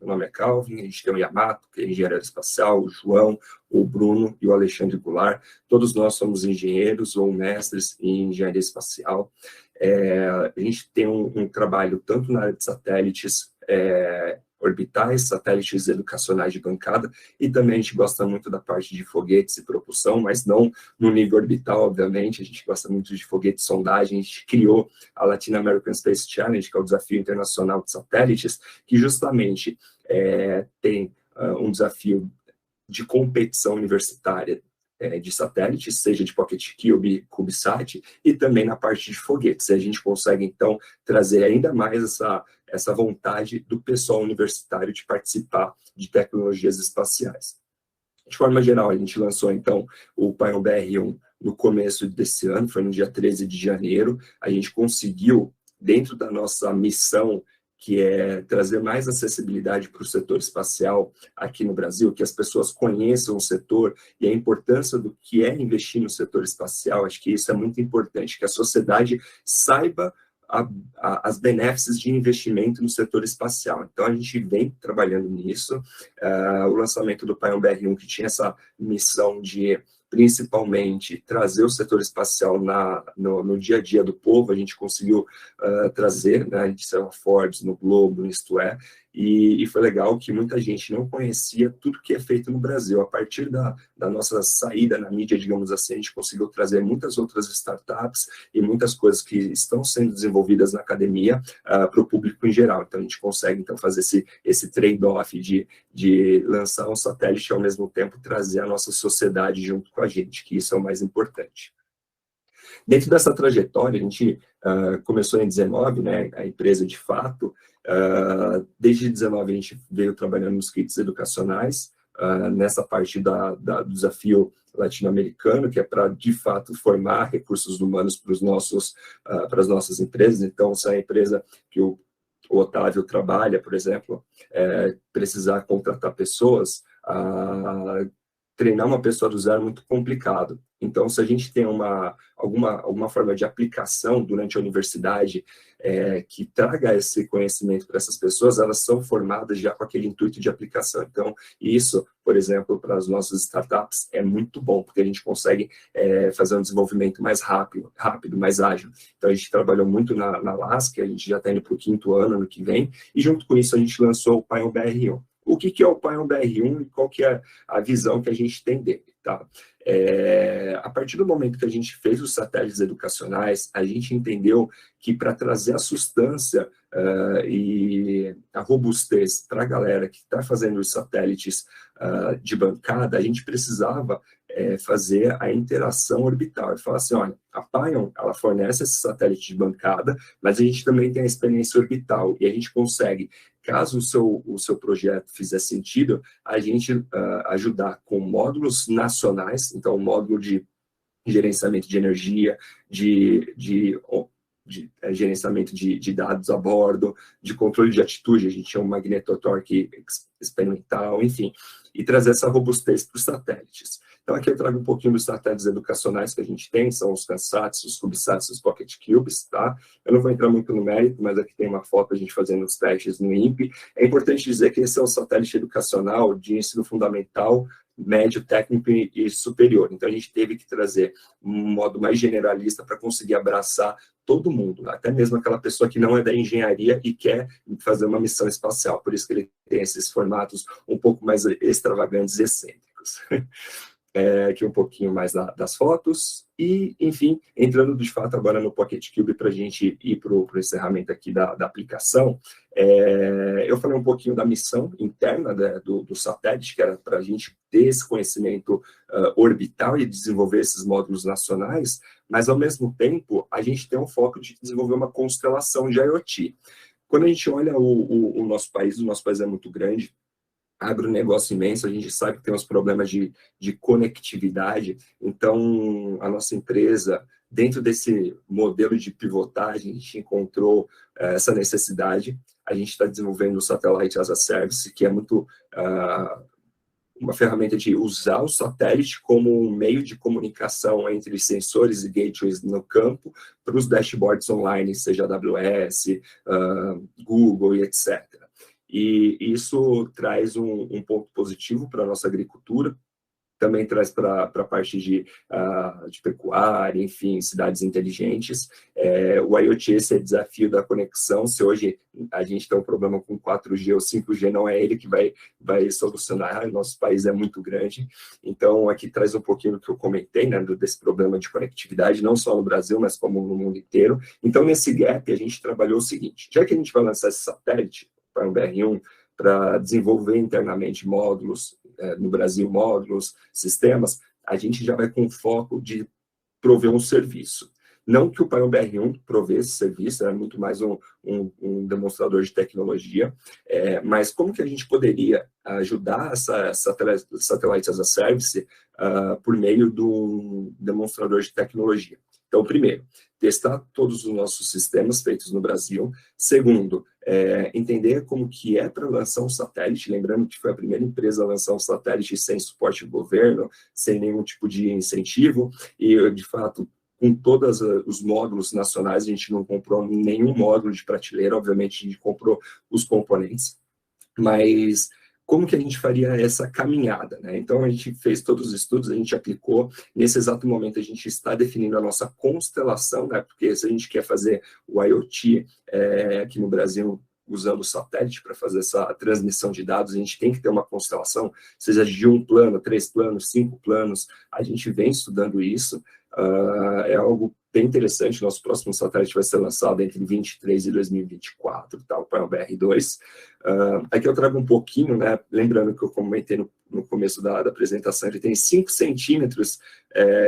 Meu nome é Calvin, a gente tem o Yamato, que é engenheiro aeroespacial, o João, o Bruno e o Alexandre Goulart. Todos nós somos engenheiros ou mestres em engenharia espacial. A gente tem um trabalho tanto na área de satélites orbitais, satélites educacionais de bancada, e também a gente gosta muito da parte de foguetes e propulsão, mas não no nível orbital, obviamente. A gente gosta muito de foguete de sondagem. A gente criou a Latin American Space Challenge, que é o desafio internacional de satélites, que justamente tem um desafio de competição universitária de satélites, seja de Pocket Cube, CubeSat, e também na parte de foguetes. E a gente consegue, então, trazer ainda mais essa vontade do pessoal universitário de participar de tecnologias espaciais. De forma geral, a gente lançou, então, o Pion BR-1 no começo desse ano, foi no dia 13 de janeiro. A gente conseguiu, dentro da nossa missão, que é trazer mais acessibilidade para o setor espacial aqui no Brasil, que as pessoas conheçam o setor e a importância do que é investir no setor espacial. Acho que isso é muito importante, que a sociedade saiba as benéficos de investimento no setor espacial. Então, a gente vem trabalhando nisso. O lançamento do Pion BR-1, que tinha essa missão de, principalmente, trazer o setor espacial no dia a dia do povo, a gente conseguiu trazer, né? A gente saiu na Forbes, no Globo, no Isto É, e foi legal que muita gente não conhecia tudo que é feito no Brasil. A partir da nossa saída na mídia, digamos assim, a gente conseguiu trazer muitas outras startups e muitas coisas que estão sendo desenvolvidas na academia para o público em geral. Então, a gente consegue, então, fazer esse trade-off de lançar um satélite e, ao mesmo tempo, trazer a nossa sociedade junto com a gente, que isso é o mais importante. Dentro dessa trajetória, a gente começou em 19, né, a empresa de fato. Desde 19 a gente veio trabalhando nos kits educacionais, nessa parte do desafio latino-americano, que é para, de fato, formar recursos humanos para as nossas empresas. Então, se a empresa que o Otávio trabalha, por exemplo, precisar contratar pessoas, treinar uma pessoa do zero é muito complicado. Então, se a gente tem alguma forma de aplicação durante a universidade que traga esse conhecimento para essas pessoas, elas são formadas já com aquele intuito de aplicação. Então, isso, por exemplo, para as nossas startups é muito bom, porque a gente consegue fazer um desenvolvimento mais rápido, mais ágil. Então, a gente trabalhou muito na LASC, a gente já está indo para o 5º ano que vem, e junto com isso a gente lançou o Pion BR-1. O que é o Pion BR-1 e qual que é a visão que a gente tem dele, tá? A partir do momento que a gente fez os satélites educacionais, a gente entendeu que para trazer a substância e a robustez para a galera que está fazendo os satélites de bancada, a gente precisava fazer a interação orbital. E falar assim, olha, a Pion, ela fornece esse satélite de bancada, mas a gente também tem a experiência orbital, e a gente consegue, caso o seu projeto fizer sentido, a gente ajudar com módulos nacionais, então um módulo de gerenciamento de energia, de gerenciamento de dados a bordo, de controle de atitude, a gente chama um magnetotorque experimental, enfim, e trazer essa robustez para os satélites. Então, aqui eu trago um pouquinho dos satélites educacionais que a gente tem, são os CanSats, os CubeSats, os Pocket Cubes, tá? Eu não vou entrar muito no mérito, mas aqui tem uma foto a gente fazendo os testes no INPE. É importante dizer que esse é um satélite educacional de ensino fundamental médio, técnico e superior. Então, a gente teve que trazer um modo mais generalista para conseguir abraçar todo mundo, até mesmo aquela pessoa que não é da engenharia e quer fazer uma missão espacial. Por isso que ele tem esses formatos um pouco mais extravagantes e excêntricos. Aqui um pouquinho mais das fotos, e, enfim, entrando de fato agora no Pocket Cube para a gente ir para o encerramento aqui da aplicação, eu falei um pouquinho da missão interna do satélite, que era para a gente ter esse conhecimento orbital e desenvolver esses módulos nacionais, mas, ao mesmo tempo, a gente tem um foco de desenvolver uma constelação de IoT. Quando a gente olha o nosso país é muito grande, agronegócio imenso, a gente sabe que tem uns problemas de conectividade, então a nossa empresa, dentro desse modelo de pivotagem, a gente encontrou essa necessidade, a gente está desenvolvendo o Satellite as a Service, que é muito uma ferramenta de usar o satélite como um meio de comunicação entre sensores e gateways no campo para os dashboards online, seja AWS, Google e etc. E isso traz um ponto positivo para a nossa agricultura, também traz para a parte de pecuária, enfim, cidades inteligentes. O IoT, esse desafio da conexão, se hoje a gente tem um problema com 4G ou 5G, não é ele que vai solucionar, nosso país é muito grande. Então, aqui traz um pouquinho do que eu comentei, né, desse problema de conectividade, não só no Brasil, mas como no mundo inteiro. Então, nesse gap, a gente trabalhou o seguinte, já que a gente vai lançar esse satélite, para o BR1, para desenvolver internamente módulos, no Brasil, módulos, sistemas, a gente já vai com foco de prover um serviço. Não que o Paion BR1 provê esse serviço, é muito mais um demonstrador de tecnologia, mas como que a gente poderia ajudar essa Satellite as a Service por meio de um demonstrador de tecnologia? Então, primeiro, testar todos os nossos sistemas feitos no Brasil. Segundo, entender como que é para lançar um satélite, lembrando que foi a primeira empresa a lançar um satélite sem suporte do governo, sem nenhum tipo de incentivo, e, de fato, com todos os módulos nacionais, a gente não comprou nenhum módulo de prateleira, obviamente a gente comprou os componentes, mas como que a gente faria essa caminhada, né? Então, a gente fez todos os estudos, a gente aplicou, nesse exato momento a gente está definindo a nossa constelação, né? Porque se a gente quer fazer o IoT aqui no Brasil, usando o satélite para fazer essa transmissão de dados, a gente tem que ter uma constelação, seja de 1 plano, 3 planos, 5 planos, a gente vem estudando isso, é algo bem interessante. Nosso próximo satélite vai ser lançado entre 2023 e 2024, tá? O Paion BR2. Aqui eu trago um pouquinho, né? Lembrando que eu comentei no começo da apresentação, ele tem 5 centímetros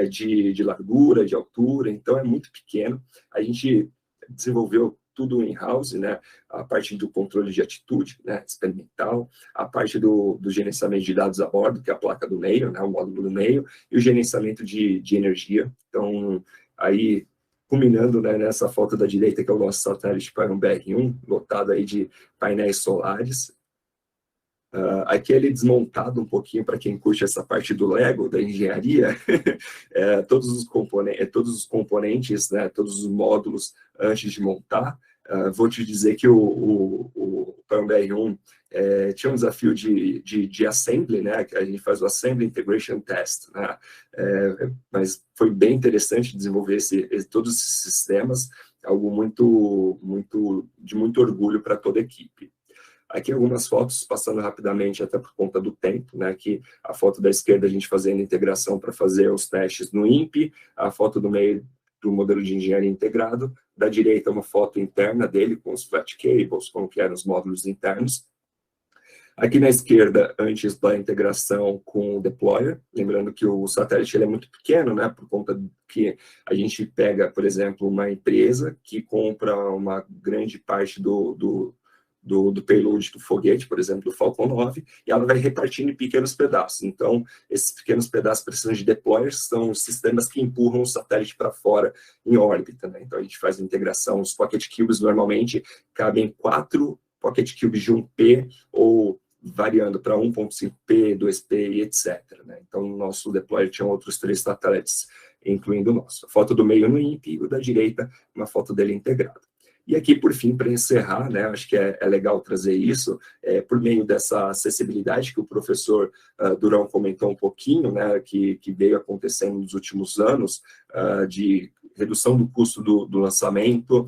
de largura, de altura, então é muito pequeno. A gente desenvolveu tudo in-house, né? A parte do controle de atitude, né? Experimental, a parte do gerenciamento de dados a bordo, que é a placa do meio, né? O módulo do meio, e o gerenciamento de energia. Então, aí, culminando, né, nessa foto da direita, que é o nosso satélite Paion BR1, lotado aí de painéis solares. Aqui ele desmontado um pouquinho para quem curte essa parte do Lego, da engenharia, todos os componentes, né, todos os módulos antes de montar. Vou te dizer que o Paion BR1 tinha um desafio de assembly, né, que a gente faz o Assembly Integration Test, né, mas foi bem interessante desenvolver todos esses sistemas, algo de muito orgulho para toda a equipe. Aqui algumas fotos, passando rapidamente, até por conta do tempo, né? Aqui a foto da esquerda a gente fazendo integração para fazer os testes no INPE, a foto do meio do modelo de engenharia integrado, da direita uma foto interna dele, com os flat cables, como que eram os módulos internos. Aqui na esquerda, antes da integração com o deployer, lembrando que o satélite ele é muito pequeno, né? Por conta que a gente pega, por exemplo, uma empresa que compra uma grande parte do payload do foguete, por exemplo, do Falcon 9, e ela vai repartindo em pequenos pedaços. Então, esses pequenos pedaços precisam de deployers, são os sistemas que empurram o satélite para fora em órbita, né? Então, a gente faz a integração. Os Pocket Cubes, normalmente, cabem 4 Pocket Cubes de 1P, ou variando para 1.5P, 2P e etc. Né? Então, o nosso deployer tinha outros 3 satélites, incluindo o nosso. A foto do meio no INPE, e o da direita, uma foto dele integrado. E aqui, por fim, para encerrar, né, acho que é legal trazer isso, por meio dessa acessibilidade que o professor Durão comentou um pouquinho, né, que veio acontecendo nos últimos anos, de redução do custo do lançamento,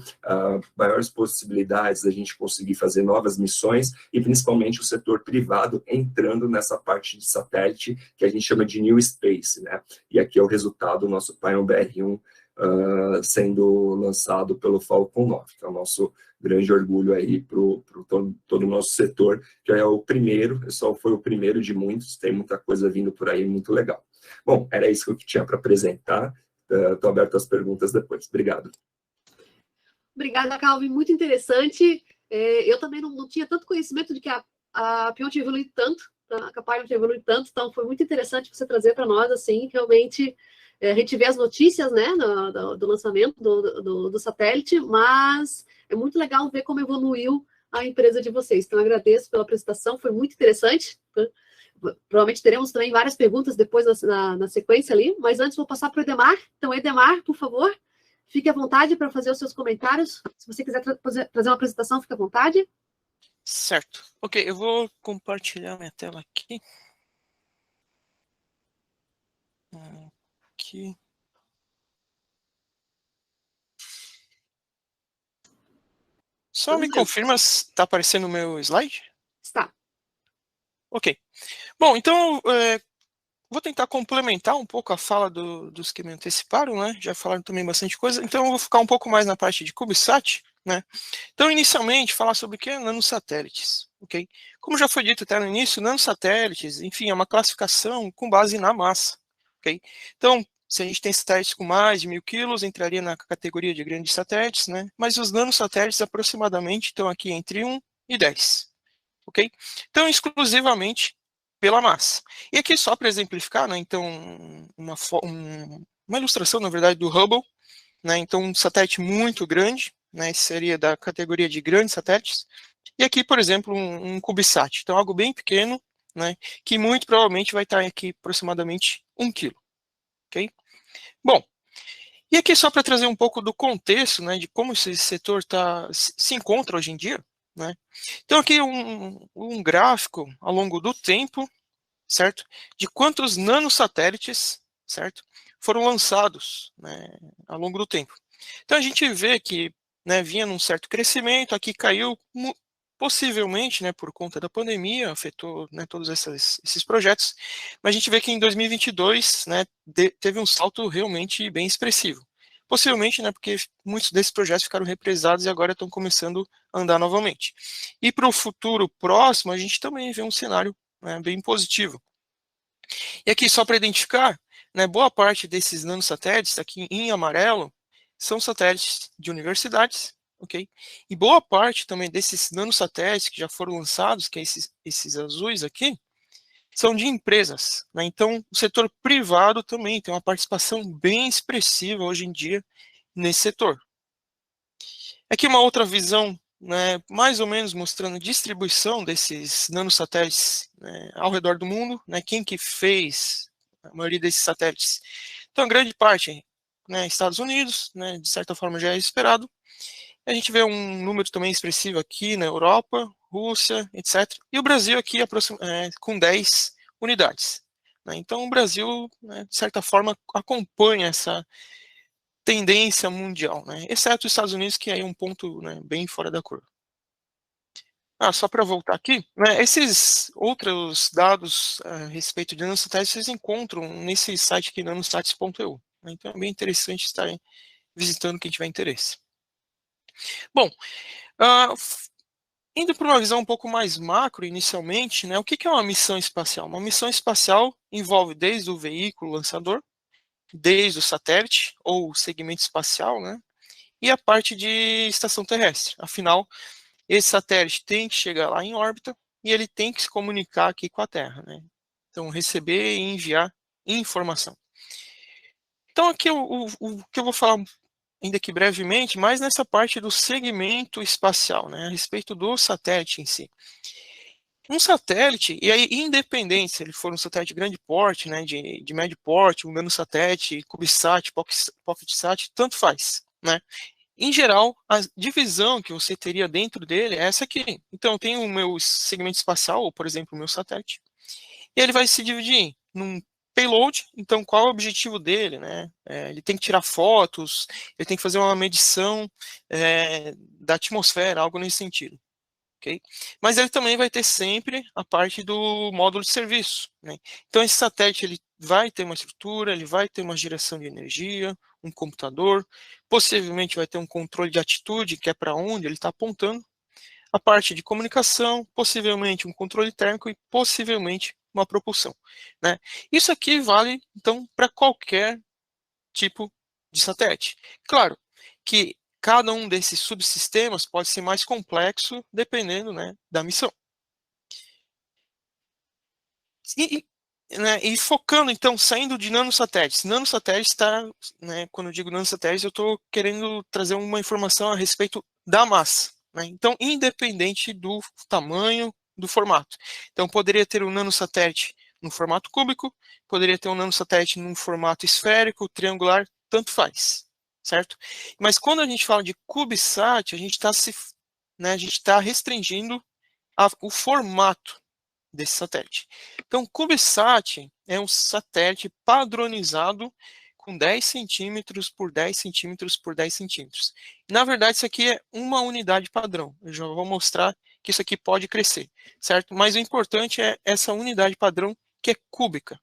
maiores possibilidades da gente conseguir fazer novas missões, e principalmente o setor privado entrando nessa parte de satélite, que a gente chama de New Space, né? E aqui é o resultado do nosso Paion BR-1 sendo lançado pelo Falcon 9, que é o nosso grande orgulho aí para todo o nosso setor, que é o primeiro, só foi o primeiro de muitos, tem muita coisa vindo por aí, muito legal. Bom, era isso que eu tinha para apresentar. Estou aberto às perguntas depois. Obrigado. Obrigada, Calvin. Muito interessante. Eu também não tinha tanto conhecimento de que a Pion tinha evoluído tanto, a Capaion tinha evoluído tanto, então foi muito interessante você trazer para nós, assim, realmente, a gente vê as notícias, né, do lançamento do satélite, mas é muito legal ver como evoluiu a empresa de vocês. Então, agradeço pela apresentação, foi muito interessante. Provavelmente teremos também várias perguntas depois na sequência ali, mas antes vou passar para o Edemar. Então, Edemar, por favor, fique à vontade para fazer os seus comentários. Se você quiser trazer uma apresentação, fique à vontade. Certo. Ok, eu vou compartilhar minha tela aqui. Aqui. Só me confirma se está aparecendo o meu slide? Está. Ok. Bom, então, vou tentar complementar um pouco a fala dos que me anteciparam, né? Já falaram também bastante coisa, então eu vou ficar um pouco mais na parte de CubeSat, né? Então, inicialmente, falar sobre o que é nanosatélites, ok? Como já foi dito até no início, nanosatélites, enfim, é uma classificação com base na massa, ok? Então, se a gente tem satélites com mais de 1.000 quilos, entraria na categoria de grandes satélites, né? Mas os nanosatélites, aproximadamente, estão aqui entre 1 e 10, ok? Então, exclusivamente pela massa. E aqui, só para exemplificar, né, então, uma ilustração, na verdade, do Hubble, né, então, um satélite muito grande, né, seria da categoria de grandes satélites, e aqui, por exemplo, um CubeSat, então, algo bem pequeno, né, que muito provavelmente vai estar aqui aproximadamente 1 quilo, ok? Bom, e aqui só para trazer um pouco do contexto, né, de como esse setor se encontra hoje em dia, né? Então, aqui um gráfico ao longo do tempo, certo? De quantos nanosatélites, certo? Foram lançados, né, ao longo do tempo. Então, a gente vê que, né, vinha num certo crescimento, aqui caiu possivelmente, né, por conta da pandemia, afetou, né, todos esses projetos, mas a gente vê que em 2022, né, teve um salto realmente bem expressivo. Possivelmente, né, porque muitos desses projetos ficaram represados e agora estão começando a andar novamente. E para o futuro próximo, a gente também vê um cenário, né, bem positivo. E aqui, só para identificar, né, boa parte desses nanosatélites, aqui em amarelo, são satélites de universidades, ok? E boa parte também desses nanosatélites que já foram lançados, que é esses azuis aqui, são de empresas, né? Então, o setor privado também tem uma participação bem expressiva hoje em dia nesse setor. Aqui uma outra visão, né, mais ou menos mostrando a distribuição desses nanosatélites, né, ao redor do mundo, né, quem que fez a maioria desses satélites. Então, grande parte, né, Estados Unidos, né, de certa forma já é esperado. A gente vê um número também expressivo aqui na Europa, Rússia, etc. E o Brasil aqui com 10 unidades. Né? Então, o Brasil, né, de certa forma, acompanha essa tendência mundial, né? Exceto os Estados Unidos, que é um ponto, né, bem fora da curva. Só para voltar aqui, né, esses outros dados a respeito de nanosatélites vocês encontram nesse site aqui, nanosats.eu. Né? Então é bem interessante estarem visitando quem tiver interesse. Bom, indo para uma visão um pouco mais macro inicialmente, né, o que é uma missão espacial? Uma missão espacial envolve desde o veículo lançador, desde o satélite ou segmento espacial, né, e a parte de estação terrestre. Afinal, esse satélite tem que chegar lá em órbita e ele tem que se comunicar aqui com a Terra, né? Então, receber e enviar informação. Então, aqui o que eu vou falar ainda aqui brevemente, mais nessa parte do segmento espacial, né, a respeito do satélite em si. Um satélite, e aí independente se ele for um satélite de grande porte, né, de médio porte, um nanosatélite, CubeSat, PocketSat, tanto faz, né? Em geral, a divisão que você teria dentro dele é essa aqui. Então, eu tenho o meu segmento espacial, ou, por exemplo, o meu satélite, e ele vai se dividir num payload. Então, qual é o objetivo dele, né? Ele tem que tirar fotos, ele tem que fazer uma medição da atmosfera, algo nesse sentido. Okay? Mas ele também vai ter sempre a parte do módulo de serviço, né? Então, esse satélite ele vai ter uma estrutura, ele vai ter uma geração de energia, um computador, possivelmente vai ter um controle de atitude, que é para onde ele está apontando, a parte de comunicação, possivelmente um controle térmico e possivelmente uma propulsão, né? Isso aqui vale, então, para qualquer tipo de satélite. Claro que cada um desses subsistemas pode ser mais complexo dependendo, né, da missão. E focando, então, saindo de nanosatélites. Nanosatélites está, né, quando eu digo nanosatélites, eu estou querendo trazer uma informação a respeito da massa. Né? Então, independente do tamanho, do formato. Então, poderia ter um nanosatélite no formato cúbico, poderia ter um nanosatélite num formato esférico, triangular, tanto faz, certo? Mas quando a gente fala de CubeSat, a gente está restringindo o formato desse satélite. Então, o CubeSat é um satélite padronizado com 10 centímetros por 10 centímetros por 10 centímetros. Na verdade, isso aqui é uma unidade padrão. Eu já vou mostrar que isso aqui pode crescer, certo? Mas o importante é essa unidade padrão que é cúbica.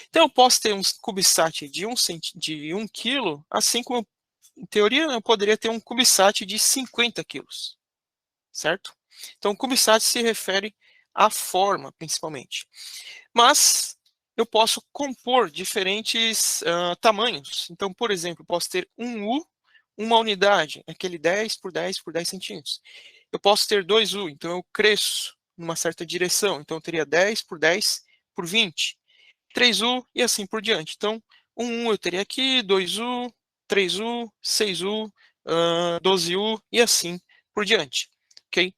Então, eu posso ter um CubeSat de 1 quilo, assim como, em teoria, eu poderia ter um CubeSat de 50 quilos, certo? Então, o CubeSat se refere à forma, principalmente. Mas eu posso compor diferentes tamanhos. Então, por exemplo, posso ter um U, uma unidade, aquele 10 por 10 por 10 centímetros. Eu posso ter 2U, então eu cresço numa certa direção. Então, eu teria 10 por 10 por 20. 3U e assim por diante. Então, 1U eu teria aqui, 2U, 3U, 6U, 12U e assim por diante. Ok?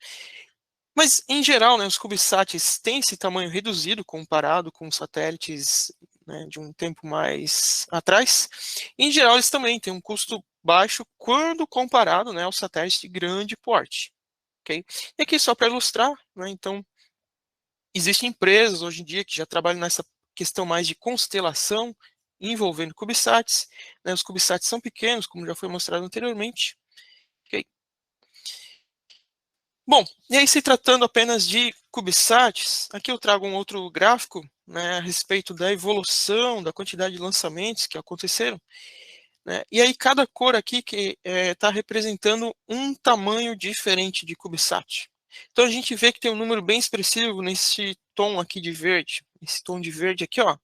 Mas, em geral, né, os CubeSats têm esse tamanho reduzido comparado com satélites, né, de um tempo mais atrás. Em geral, eles também têm um custo baixo quando comparado, né, aos satélites de grande porte. Okay? E aqui, só para ilustrar, né, então, existem empresas hoje em dia que já trabalham nessa questão mais de constelação envolvendo CubeSats. Né, os CubeSats são pequenos, como já foi mostrado anteriormente. Okay? Bom, e aí se tratando apenas de CubeSats, aqui eu trago um outro gráfico, né, a respeito da evolução, da quantidade de lançamentos que aconteceram. Né, e aí cada cor aqui que está representando um tamanho diferente de CubeSat. Então a gente vê que tem um número bem expressivo nesse tom aqui de verde. Esse tom de verde aqui, ó,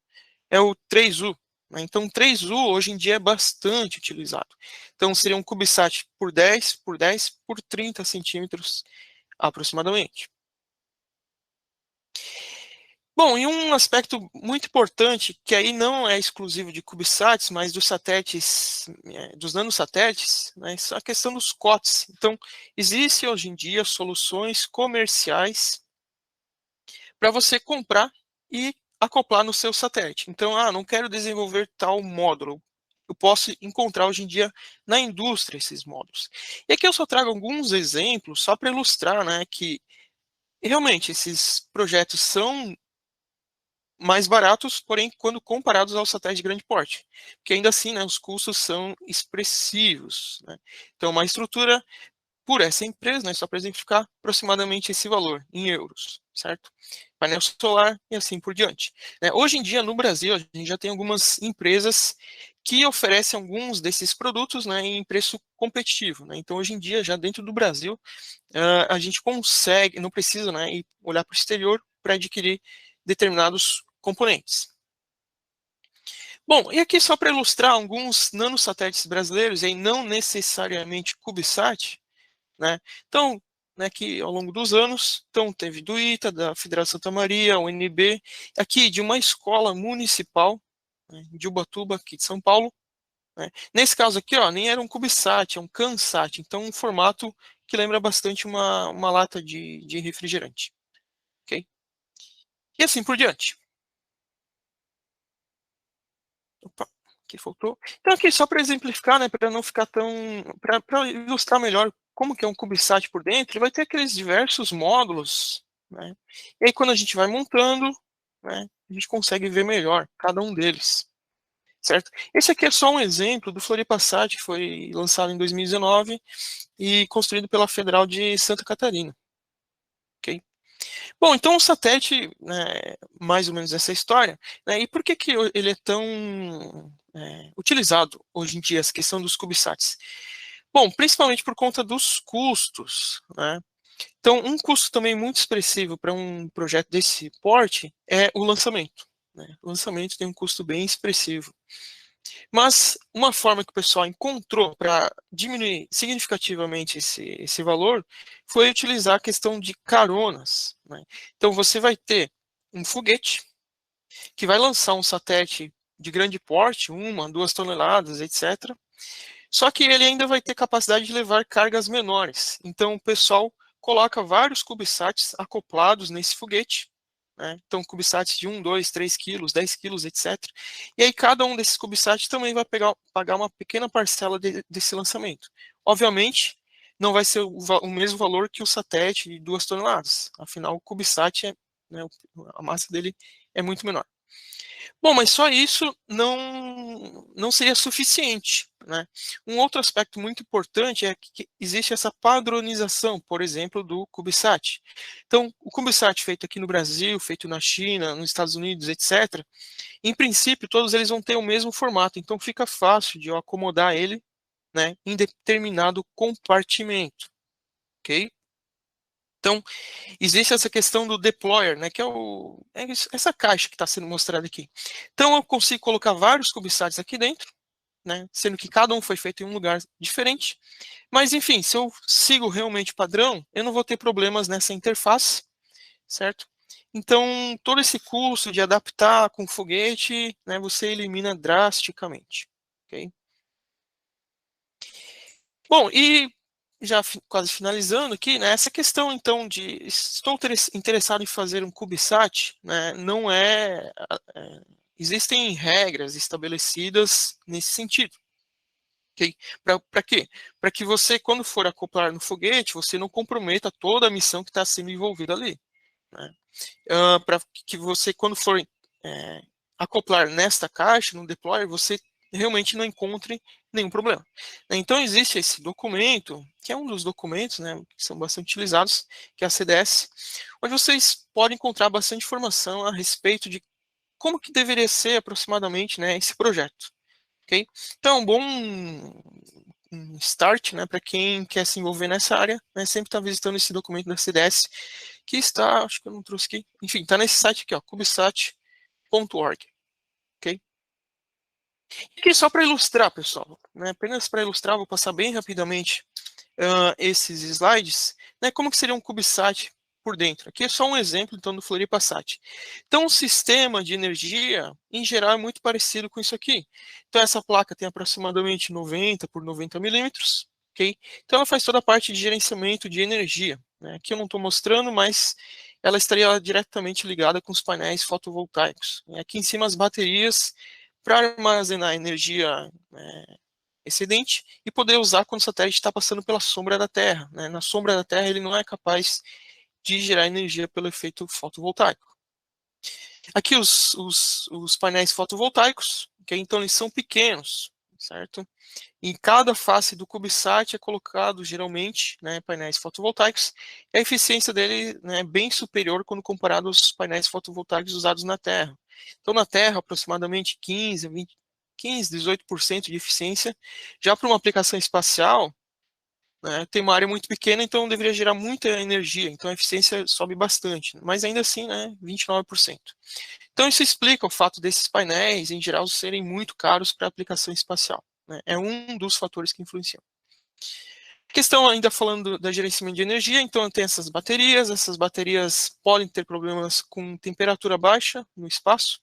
é o 3U. Né, então 3U hoje em dia é bastante utilizado. Então seria um CubeSat por 10 por 10 por 30 centímetros aproximadamente. Bom, e um aspecto muito importante, que aí não é exclusivo de CubeSats, mas dos satélites, dos nanosatélites, né, é a questão dos COTS. Então, existem hoje em dia soluções comerciais para você comprar e acoplar no seu satélite. Então, não quero desenvolver tal módulo. Eu posso encontrar hoje em dia na indústria esses módulos. E aqui eu só trago alguns exemplos só para ilustrar, né, que realmente esses projetos são mais baratos, porém, quando comparados aos satélites de grande porte, porque ainda assim, né, os custos são expressivos. Né? Então, uma estrutura por essa empresa, né, só para exemplificar, aproximadamente esse valor em euros, certo? Painel solar e assim por diante. Né? Hoje em dia, no Brasil, a gente já tem algumas empresas que oferecem alguns desses produtos, né, em preço competitivo. Né? Então, hoje em dia, já dentro do Brasil, a gente consegue, não precisa, né, ir olhar para o exterior para adquirir determinados componentes. Bom, e aqui só para ilustrar alguns nanosatélites brasileiros, e não necessariamente CubeSat, né? Então, né, que ao longo dos anos, então teve do ITA, da Federação Santa Maria, o UNB, aqui de uma escola municipal, né, de Ubatuba, aqui de São Paulo. Né? Nesse caso aqui, ó, nem era um CubeSat, é um CanSat, então um formato que lembra bastante uma lata de refrigerante. Okay? E assim por diante. Opa. Aqui faltou. Então, aqui só para exemplificar, né, para não ficar tão... para ilustrar melhor como que é um CubeSat por dentro, ele vai ter aqueles diversos módulos, né? E aí, quando a gente vai montando, né, a gente consegue ver melhor cada um deles, certo? Esse aqui é só um exemplo do FloripaSat, que foi lançado em 2019 e construído pela Federal de Santa Catarina. Ok? Bom, então o satélite, né, mais ou menos essa história, né, e por que que ele é tão utilizado hoje em dia, essa questão dos CubeSats? Bom, principalmente por conta dos custos, né? Então, um custo também muito expressivo para um projeto desse porte é o lançamento, né? O lançamento tem um custo bem expressivo. Mas uma forma que o pessoal encontrou para diminuir significativamente esse valor foi utilizar a questão de caronas, né? Então você vai ter um foguete que vai lançar um satélite de grande porte, 1, 2 toneladas, etc. Só que ele ainda vai ter capacidade de levar cargas menores. Então o pessoal coloca vários CubeSats acoplados nesse foguete, né? Então CubeSats de 1, 2, 3 quilos, 10 quilos, etc. E aí cada um desses CubeSats também vai pagar uma pequena parcela desse lançamento. Obviamente, não vai ser o mesmo valor que o satélite de 2 toneladas. Afinal, o CubeSat, né, a massa dele é muito menor. Bom, mas só isso não seria suficiente, né? Um outro aspecto muito importante é que existe essa padronização, por exemplo, do CubeSat. Então, o CubeSat feito aqui no Brasil, feito na China, nos Estados Unidos, etc., em princípio, todos eles vão ter o mesmo formato, então fica fácil de eu acomodar ele, né, em determinado compartimento, ok? Então, existe essa questão do deployer, né, que é essa caixa que está sendo mostrada aqui. Então, eu consigo colocar vários CubeSats aqui dentro, né, sendo que cada um foi feito em um lugar diferente. Mas, enfim, se eu sigo realmente o padrão, eu não vou ter problemas nessa interface, certo? Então, todo esse custo de adaptar com foguete, né, você elimina drasticamente. Okay? Bom, e já quase finalizando aqui, né, essa questão, então, de estou interessado em fazer um CubeSat, né, não existem regras estabelecidas nesse sentido. Okay? Para quê? Para que você, quando for acoplar no foguete, você não comprometa toda a missão que está sendo envolvida ali. Né? Para que você, quando for acoplar nesta caixa, no deployer, você realmente não encontre nenhum problema. Então, existe esse documento, que é um dos documentos, né, que são bastante utilizados, que é a CDS, onde vocês podem encontrar bastante informação a respeito de como que deveria ser aproximadamente, né, esse projeto. Okay? Então, um bom start, né, para quem quer se envolver nessa área, né, sempre está visitando esse documento da CDS, que está, acho que eu não trouxe aqui, enfim, está nesse site aqui, ó, cubesat.org. Ok? E aqui só para ilustrar, pessoal, né, apenas para ilustrar, vou passar bem rapidamente esses slides, né, como que seria um CubeSat por dentro. Aqui é só um exemplo, então, do FloripaSat. Então, o sistema de energia, em geral, é muito parecido com isso aqui. Então, essa placa tem aproximadamente 90 por 90 milímetros, ok? Então, ela faz toda a parte de gerenciamento de energia. Né? Aqui eu não estou mostrando, mas ela estaria diretamente ligada com os painéis fotovoltaicos. E aqui em cima, as baterias para armazenar energia excedente e poder usar quando o satélite está passando pela sombra da Terra. Né? Na sombra da Terra, ele não é capaz de gerar energia pelo efeito fotovoltaico. Aqui os painéis fotovoltaicos, okay? Então eles são pequenos, certo? Em cada face do CubeSat é colocado geralmente, né, painéis fotovoltaicos, e a eficiência dele, né, é bem superior quando comparado aos painéis fotovoltaicos usados na Terra. Então na Terra aproximadamente 15, 18% de eficiência. Já para uma aplicação espacial, né, tem uma área muito pequena, então deveria gerar muita energia, então a eficiência sobe bastante, mas ainda assim, né, 29%. Então isso explica o fato desses painéis, em geral, serem muito caros para aplicação espacial. Né, é um dos fatores que influenciam. Questão ainda falando da gerenciamento de energia, então tem essas baterias podem ter problemas com temperatura baixa no espaço,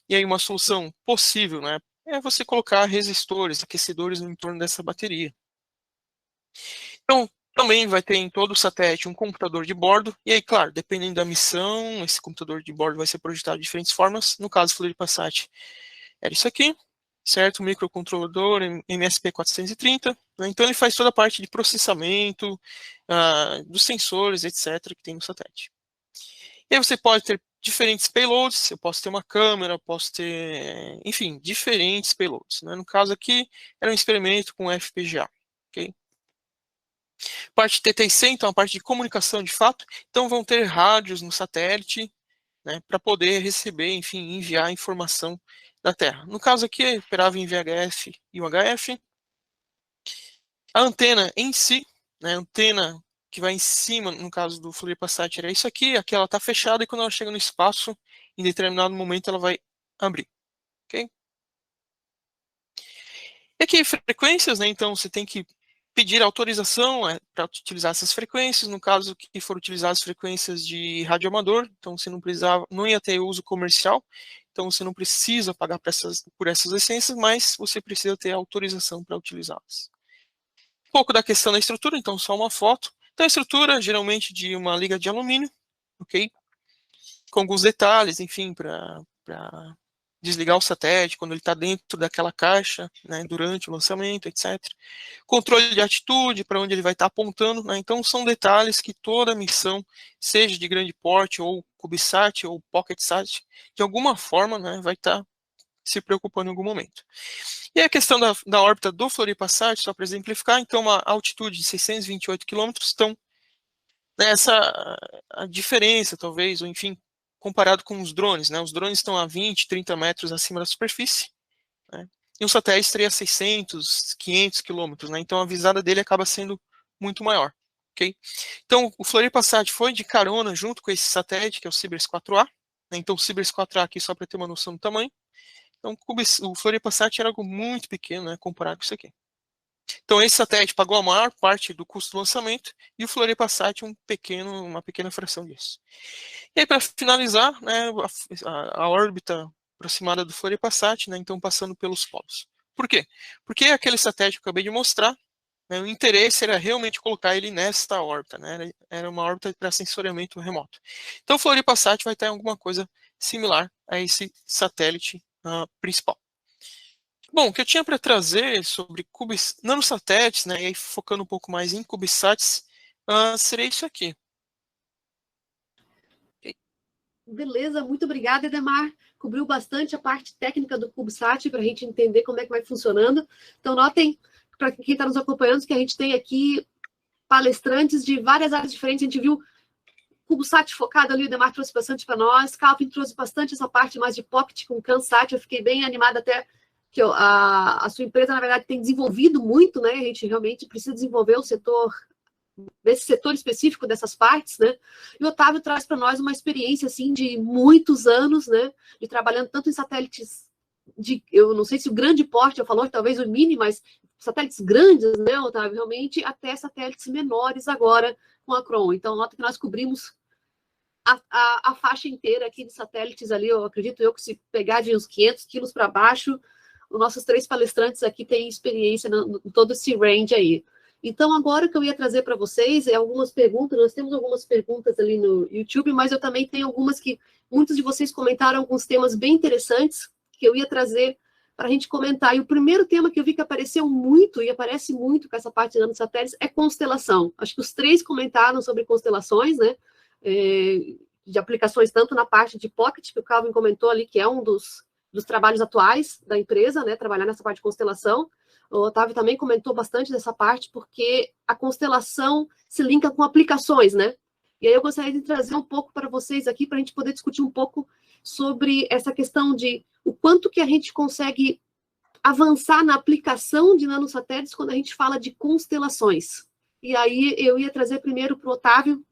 e aí uma solução possível, né, é você colocar resistores, aquecedores no entorno dessa bateria. Então, também vai ter em todo o satélite um computador de bordo, e aí, claro, dependendo da missão, esse computador de bordo vai ser projetado de diferentes formas. No caso do FloripaSat, era isso aqui, certo? O microcontrolador MSP430, né? Então ele faz toda a parte de processamento dos sensores, etc., que tem no satélite. E aí você pode ter diferentes payloads, eu posso ter uma câmera, posso ter, enfim, diferentes payloads, né? No caso aqui, era um experimento com FPGA, ok? Parte TTIC, então a parte de comunicação de fato, então vão ter rádios no satélite, né, para poder receber, enfim, enviar informação da Terra. No caso aqui, operava em VHF e UHF. A antena em si, né, a antena que vai em cima, no caso do FloripaSat, era isso aqui ela está fechada e quando ela chega no espaço, em determinado momento ela vai abrir. Ok? E aqui, frequências, né, então você tem que pedir autorização para utilizar essas frequências, no caso que for utilizar as frequências de radioamador, então você não ia ter uso comercial, então você não precisa pagar por essas licenças, mas você precisa ter autorização para utilizá-las. Um pouco da questão da estrutura, então só uma foto. Então a estrutura, geralmente de uma liga de alumínio, ok? Com alguns detalhes, enfim, para desligar o satélite quando ele está dentro daquela caixa, né, durante o lançamento, etc. Controle de atitude, para onde ele vai estar apontando, né? Então são detalhes que toda missão, seja de grande porte, ou CubeSat, ou PocketSat, de alguma forma, né, vai estar se preocupando em algum momento. E a questão da órbita do FloripaSat, só para exemplificar, então uma altitude de 628 km, então essa a diferença, talvez, ou enfim, comparado com os drones, né? Os drones estão a 20, 30 metros acima da superfície, né? E um satélite estaria a 600, 500 quilômetros, né? Então a visada dele acaba sendo muito maior, ok? Então o FloripaSat foi de carona junto com esse satélite, que é o Sibers 4A, né? Então o Sibers 4A aqui, só para ter uma noção do tamanho. Então o FloripaSat era algo muito pequeno, né, comparado com isso aqui. Então esse satélite pagou a maior parte do custo do lançamento e o FloripaSat uma pequena fração disso. E aí, para finalizar, né, a órbita aproximada do FloripaSat, né, então passando pelos polos. Por quê? Porque aquele satélite que eu acabei de mostrar, né, o interesse era realmente colocar ele nesta órbita, né, era uma órbita para sensoriamento remoto. Então o FloripaSat vai ter alguma coisa similar a esse satélite principal. Bom, o que eu tinha para trazer sobre nanosatélites, né, e aí focando um pouco mais em CubeSats, seria isso aqui. Beleza, muito obrigada, Edemar. Cobriu bastante a parte técnica do CubeSat para a gente entender como é que vai funcionando. Então, notem, para quem está nos acompanhando, que a gente tem aqui palestrantes de várias áreas diferentes. A gente viu CubeSat focado ali, o Edemar trouxe bastante para nós. Calvin trouxe bastante essa parte mais de Pocket com CanSat. Eu fiquei bem animada até que a sua empresa, na verdade, tem desenvolvido muito, né? A gente realmente precisa desenvolver o setor, desse setor específico dessas partes, né? E o Otávio traz para nós uma experiência, assim, de muitos anos, né? De trabalhando tanto em satélites eu não sei se o grande porte, eu falou, talvez o mini, mas satélites grandes, né, Otávio? Realmente até satélites menores agora com a Cron. Então, nota que nós cobrimos a faixa inteira aqui de satélites ali, eu acredito que se pegar de uns 500 quilos para baixo, os nossos 3 palestrantes aqui têm experiência em todo esse range aí. Então, agora o que eu ia trazer para vocês é algumas perguntas. Nós temos algumas perguntas ali no YouTube, mas eu também tenho algumas que muitos de vocês comentaram alguns temas bem interessantes que eu ia trazer para a gente comentar. E o primeiro tema que eu vi que apareceu muito, e aparece muito com essa parte de nanosatélites, é constelação. Acho que os 3 comentaram sobre constelações, né? De aplicações tanto na parte de Pocket, que o Calvin comentou ali, que é um dos trabalhos atuais da empresa, né? Trabalhar nessa parte de constelação. O Otávio também comentou bastante dessa parte, porque a constelação se linka com aplicações, né? E aí eu gostaria de trazer um pouco para vocês aqui, para a gente poder discutir um pouco sobre essa questão de o quanto que a gente consegue avançar na aplicação de nanosatélites quando a gente fala de constelações. E aí eu ia trazer primeiro para o Otávio,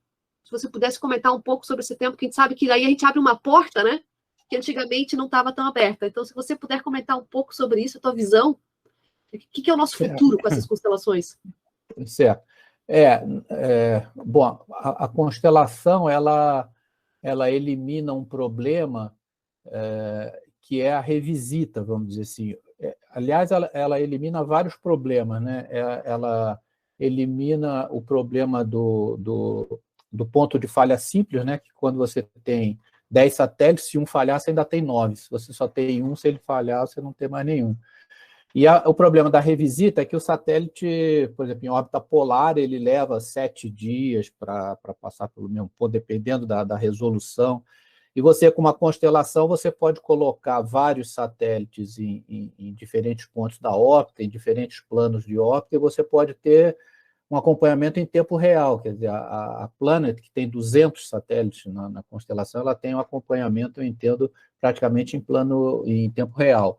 se você pudesse comentar um pouco sobre esse tempo, que a gente sabe que daí a gente abre uma porta, né? Que antigamente não estava tão aberta. Então, se você puder comentar um pouco sobre isso, a tua visão, o que é o nosso futuro com essas constelações? Certo. Bom, a constelação, ela elimina um problema que é a revisita, vamos dizer assim. Aliás, ela elimina vários problemas, né? Ela elimina o problema do ponto de falha simples, né? Que quando você tem 10 satélites, se um falhar, você ainda tem 9. Se você só tem um, se ele falhar, você não tem mais nenhum. E o problema da revisita é que o satélite, por exemplo, em órbita polar, ele leva 7 dias para passar pelo mesmo ponto, dependendo da resolução. E você, com uma constelação, você pode colocar vários satélites em diferentes pontos da órbita, em diferentes planos de órbita, e você pode ter um acompanhamento em tempo real. Quer dizer, a Planet, que tem 200 satélites na constelação, ela tem um acompanhamento, eu entendo, praticamente em tempo real.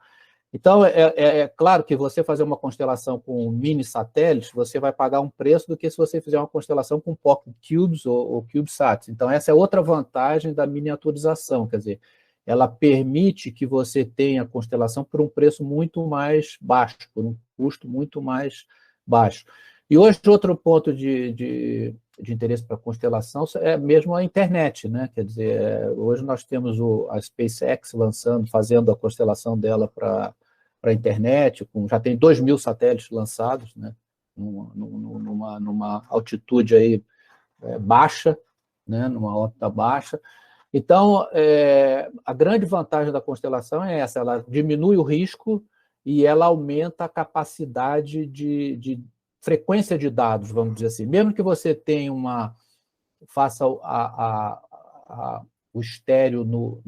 Então, é claro que você fazer uma constelação com mini satélites, você vai pagar um preço do que se você fizer uma constelação com Pocket Cubes ou CubeSats. Então, essa é outra vantagem da miniaturização, quer dizer, ela permite que você tenha a constelação por um preço muito mais baixo, por um custo muito mais baixo. E hoje, outro ponto de interesse para a constelação é mesmo a internet, né? Quer dizer, hoje nós temos a SpaceX fazendo a constelação dela para a internet, já tem 2.000 satélites lançados, né? Numa altitude aí baixa, né? Numa órbita baixa. Então, a grande vantagem da constelação é essa, ela diminui o risco e ela aumenta a capacidade de frequência de dados, vamos dizer assim. Mesmo que você tenha faça o estéreo no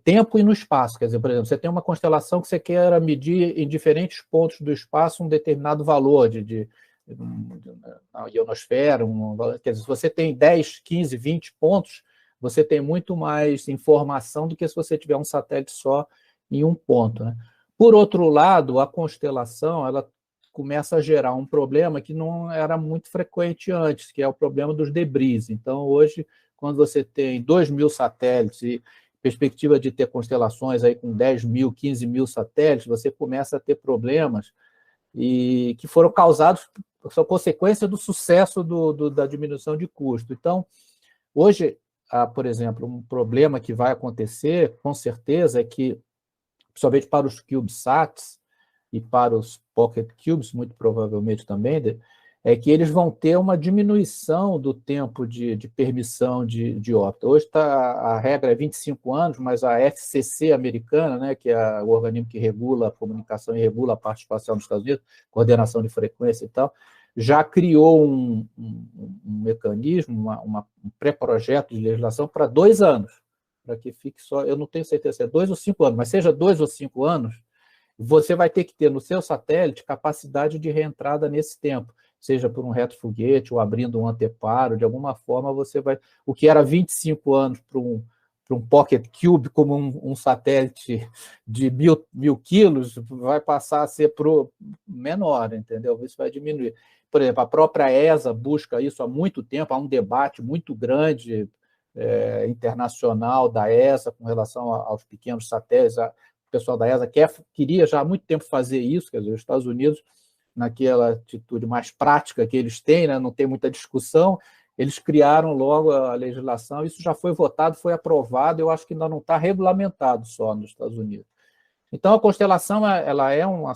tempo e no espaço. Quer dizer, por exemplo, você tem uma constelação que você queira medir em diferentes pontos do espaço um determinado valor na ionosfera. Quer dizer, se você tem 10, 15, 20 pontos, você tem muito mais informação do que se você tiver um satélite só em um ponto, né? Por outro lado, a constelação, ela começa a gerar um problema que não era muito frequente antes, que é o problema dos debris. Então, hoje, quando você tem 2.000 satélites e perspectiva de ter constelações aí com 10.000, 15.000 satélites, você começa a ter problemas e que foram causados, são consequência do sucesso da diminuição de custo. Então, hoje, por exemplo, um problema que vai acontecer, com certeza, é que, principalmente para os CubeSats, e para os Pocket Cubes, muito provavelmente também, é que eles vão ter uma diminuição do tempo de permissão de órbita. Hoje a regra é 25 anos, mas a FCC americana, né, que é o organismo que regula a comunicação e regula a parte espacial nos Estados Unidos, coordenação de frequência e tal, já criou um mecanismo, um pré-projeto de legislação para 2 anos, para que fique só, eu não tenho certeza se é 2 ou 5 anos, mas seja 2 ou 5 anos, você vai ter que ter no seu satélite capacidade de reentrada nesse tempo, seja por um retrofoguete ou abrindo um anteparo, de alguma forma você vai... O que era 25 anos para um Pocket Cube, como um satélite de 1.000 quilos, vai passar a ser menor, entendeu? Isso vai diminuir. Por exemplo, a própria ESA busca isso há muito tempo, há um debate muito grande internacional da ESA com relação aos pequenos satélites. O pessoal da ESA queria já há muito tempo fazer isso, quer dizer, os Estados Unidos, naquela atitude mais prática que eles têm, né, não tem muita discussão, eles criaram logo a legislação, isso já foi votado, foi aprovado, eu acho que ainda não está regulamentado só nos Estados Unidos. Então, a constelação ela é uma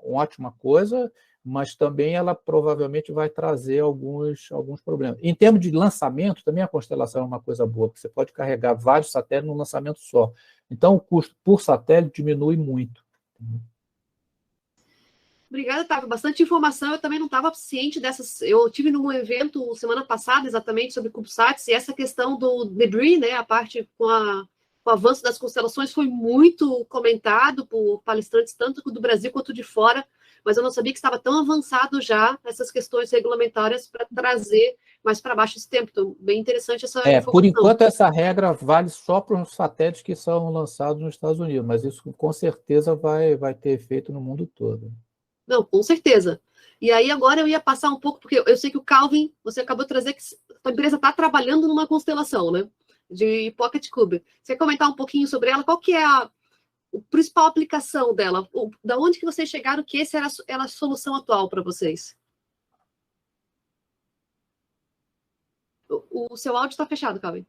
ótima coisa, mas também ela provavelmente vai trazer alguns problemas. Em termos de lançamento, também a constelação é uma coisa boa, porque você pode carregar vários satélites num lançamento só. Então, o custo por satélite diminui muito. Obrigada, Otávio. Bastante informação. Eu também não estava ciente dessas. Eu tive num evento semana passada, exatamente, sobre CubeSats, e essa questão do debris, né, a parte com o avanço das constelações foi muito comentado por palestrantes, tanto do Brasil quanto de fora, mas eu não sabia que estava tão avançado já essas questões regulamentárias para trazer mais para baixo esse tempo. Então, bem interessante essa informação. Por enquanto, essa regra vale só para os satélites que são lançados nos Estados Unidos, mas isso com certeza vai ter efeito no mundo todo. Não, com certeza. E aí agora eu ia passar um pouco, porque eu sei que o Calvin, você acabou de trazer que a empresa está trabalhando numa constelação, né? De Pocket Cube. Você quer comentar um pouquinho sobre ela? Qual que é a principal aplicação dela? Da onde que vocês chegaram que essa era a solução atual para vocês? O seu áudio está fechado, Calvin.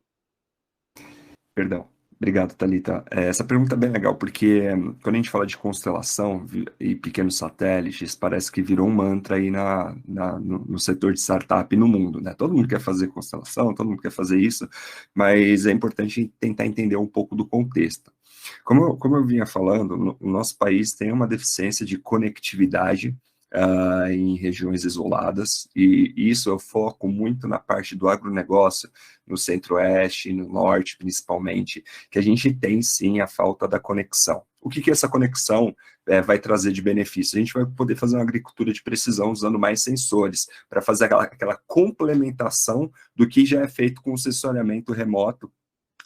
Perdão. Obrigado, Thalita. Essa pergunta é bem legal, porque quando a gente fala de constelação e pequenos satélites, parece que virou um mantra aí no setor de startup no mundo, né? Todo mundo quer fazer constelação, todo mundo quer fazer isso, mas é importante tentar entender um pouco do contexto. Como eu vinha falando, o nosso país tem uma deficiência de conectividade em regiões isoladas, e isso eu foco muito na parte do agronegócio, no centro-oeste, no norte principalmente, que a gente tem sim a falta da conexão. O que essa conexão vai trazer de benefício? A gente vai poder fazer uma agricultura de precisão usando mais sensores, para fazer aquela complementação do que já é feito com o sensoriamento remoto,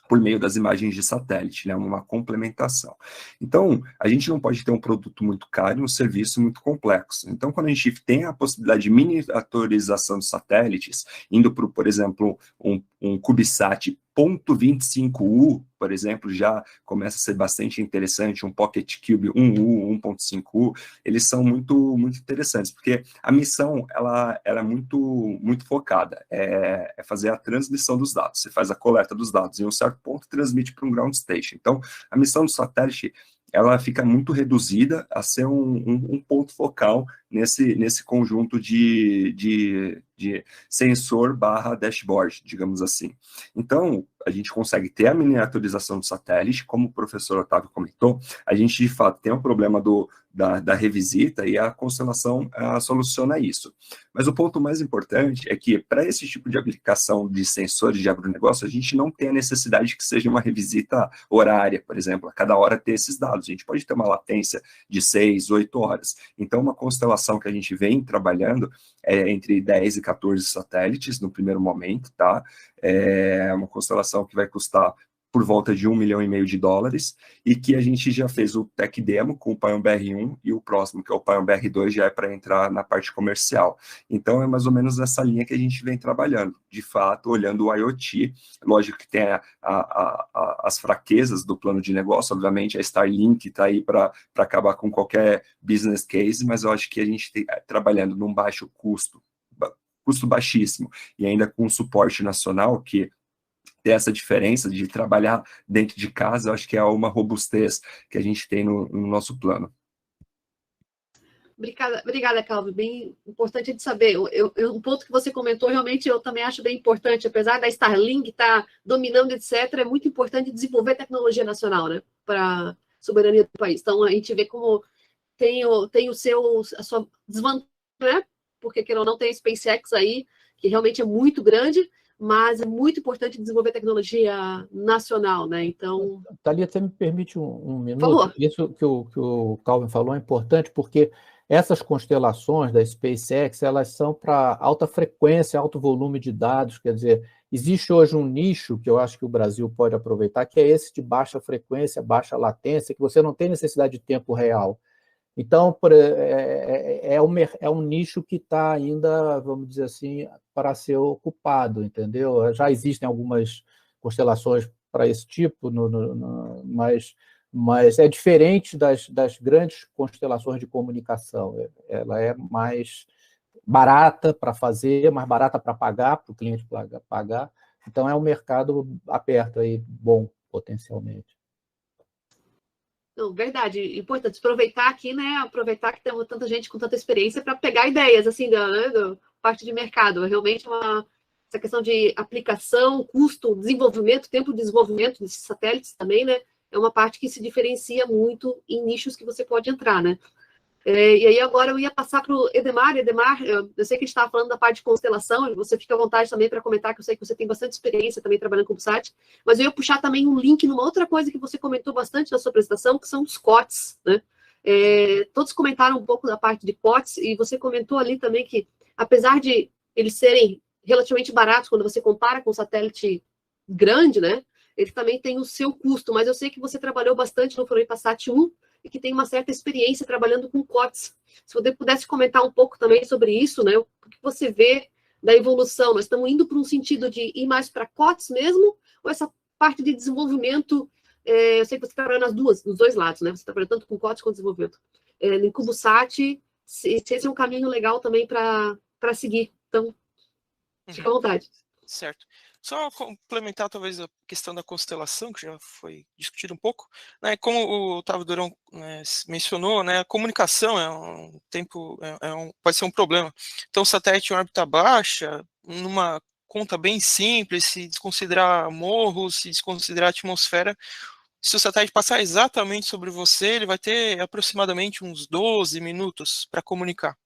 por meio das imagens de satélite, né, uma complementação. Então, a gente não pode ter um produto muito caro e um serviço muito complexo. Então, quando a gente tem a possibilidade de miniaturização de satélites, indo para, por exemplo, um CubeSat 0.25U, por exemplo, já começa a ser bastante interessante, um Pocket Cube 1U, 1.5U, eles são muito, muito interessantes, porque a missão, ela é muito focada, é fazer a transmissão dos dados, você faz a coleta dos dados, em um certo ponto transmite para um ground station. Então, a missão do satélite, ela fica muito reduzida a ser um ponto focal nesse conjunto de sensor / dashboard, digamos assim. Então, a gente consegue ter a miniaturização do satélite, como o professor Otávio comentou, a gente, de fato, tem o problema da revisita e a constelação soluciona isso. Mas o ponto mais importante é que, para esse tipo de aplicação de sensores de agronegócio, a gente não tem a necessidade que seja uma revisita horária, por exemplo, a cada hora ter esses dados. A gente pode ter uma latência de 6, 8 horas. Então, uma constelação que a gente vem trabalhando é entre 10 e 14 satélites no primeiro momento, tá? É uma constelação que vai custar por volta de $1,5 milhão, e que a gente já fez o tech demo com o PION-BR1, e o próximo, que é o PION-BR2, já é para entrar na parte comercial. Então, é mais ou menos essa linha que a gente vem trabalhando, de fato, olhando o IoT. Lógico que tem as fraquezas do plano de negócio, obviamente, a Starlink está aí para acabar com qualquer business case, mas eu acho que a gente trabalhando num baixo custo baixíssimo, e ainda com suporte nacional, que ter essa diferença de trabalhar dentro de casa, eu acho que é uma robustez que a gente tem no nosso plano. Obrigada, Calvin. Bem importante de saber. Um ponto que você comentou, realmente, eu também acho bem importante. Apesar da Starlink estar dominando, etc., é muito importante desenvolver tecnologia nacional, né, para a soberania do país. Então, a gente vê como tem a sua desvantagem, né, porque, queira ou não, tem a SpaceX aí, que realmente é muito grande, mas é muito importante desenvolver tecnologia nacional, né? Então... Thalita, você me permite um minuto? Por favor. Isso que o Calvin falou é importante, porque essas constelações da SpaceX, elas são para alta frequência, alto volume de dados, quer dizer, existe hoje um nicho que eu acho que o Brasil pode aproveitar, que é esse de baixa frequência, baixa latência, que você não tem necessidade de tempo real. Então, é um nicho que está ainda, vamos dizer assim, para ser ocupado, entendeu? Já existem algumas constelações para esse tipo, mas é diferente das grandes constelações de comunicação. Ela é mais barata para fazer, mais barata para pagar, para o cliente pagar. Então, é um mercado aberto aí, bom, potencialmente. Não, verdade, importante aproveitar aqui, né? Aproveitar que tem tanta gente com tanta experiência para pegar ideias, assim, da parte de mercado. É realmente essa questão de aplicação, custo, desenvolvimento, tempo de desenvolvimento desses satélites também, né? É uma parte que se diferencia muito em nichos que você pode entrar, né? E aí agora eu ia passar para o Edemar. Edemar, eu sei que a gente estava falando da parte de constelação, você fica à vontade também para comentar, que eu sei que você tem bastante experiência também trabalhando com o CubeSat, mas eu ia puxar também um link numa outra coisa que você comentou bastante na sua apresentação, que são os COTS, né? Todos comentaram um pouco da parte de COTS, e você comentou ali também que, apesar de eles serem relativamente baratos quando você compara com um satélite grande, né? Ele também tem o seu custo, mas eu sei que você trabalhou bastante no Floripa-Sat 1, e que tem uma certa experiência trabalhando com COTS. Se você pudesse comentar um pouco também sobre isso, né? O que você vê da evolução? Nós estamos indo para um sentido de ir mais para COTS mesmo, ou essa parte de desenvolvimento? Eu sei que você trabalha nos dois lados, né? Você trabalha tanto com COTS quanto desenvolvimento. No CubeSat, se esse é um caminho legal também para seguir. Então, fica à vontade. Certo. Só complementar, talvez, a questão da constelação, que já foi discutido um pouco, né? Como o Otávio Durão, né, mencionou, né, a comunicação pode ser um problema. Então, o satélite em órbita baixa, numa conta bem simples, se desconsiderar morros, se desconsiderar a atmosfera, se o satélite passar exatamente sobre você, ele vai ter aproximadamente uns 12 minutos para comunicar.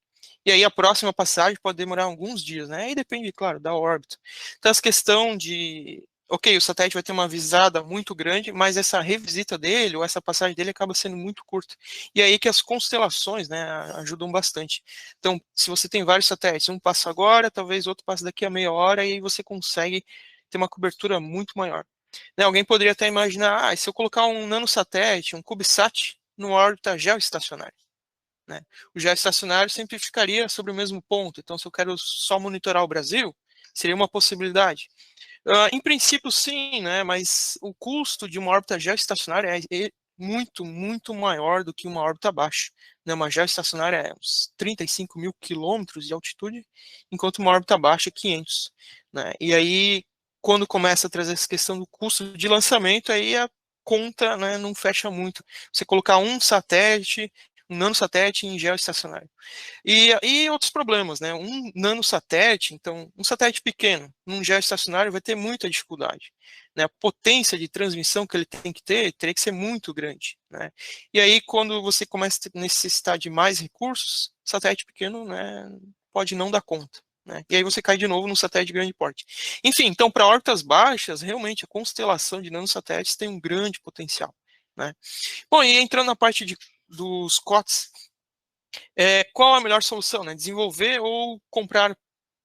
E aí a próxima passagem pode demorar alguns dias, né? Aí depende, claro, da órbita. Então, essa questão de, ok, o satélite vai ter uma visada muito grande, mas essa revisita dele, ou essa passagem dele, acaba sendo muito curta. E aí que as constelações, né, ajudam bastante. Então, se você tem vários satélites, um passa agora, talvez outro passe daqui a meia hora, e aí você consegue ter uma cobertura muito maior. Né, alguém poderia até imaginar, se eu colocar um nanosatélite, um CubeSat, numa órbita geoestacionária. Né? O geoestacionário sempre ficaria sobre o mesmo ponto. Então, se eu quero só monitorar o Brasil, seria uma possibilidade. Em princípio, sim, né? Mas o custo de uma órbita geoestacionária é muito, muito maior do que uma órbita baixa. Né? Uma geoestacionária é uns 35 mil quilômetros de altitude, enquanto uma órbita baixa é 500. Né? E aí, quando começa a trazer essa questão do custo de lançamento, aí a conta, né, não fecha muito. Você colocar um satélite, um nanosatélite em geoestacionário. E outros problemas, né? Um nanosatélite, então, um satélite pequeno, num geoestacionário, vai ter muita dificuldade. Né? A potência de transmissão que ele tem que ter, teria que ser muito grande. Né? E aí, quando você começa a necessitar de mais recursos, satélite pequeno, né, pode não dar conta. Né? E aí você cai de novo num satélite de grande porte. Enfim, então, para órbitas baixas, realmente a constelação de nanosatélites tem um grande potencial. Né? Bom, e entrando na parte dos COTS, qual a melhor solução? Né? Desenvolver ou comprar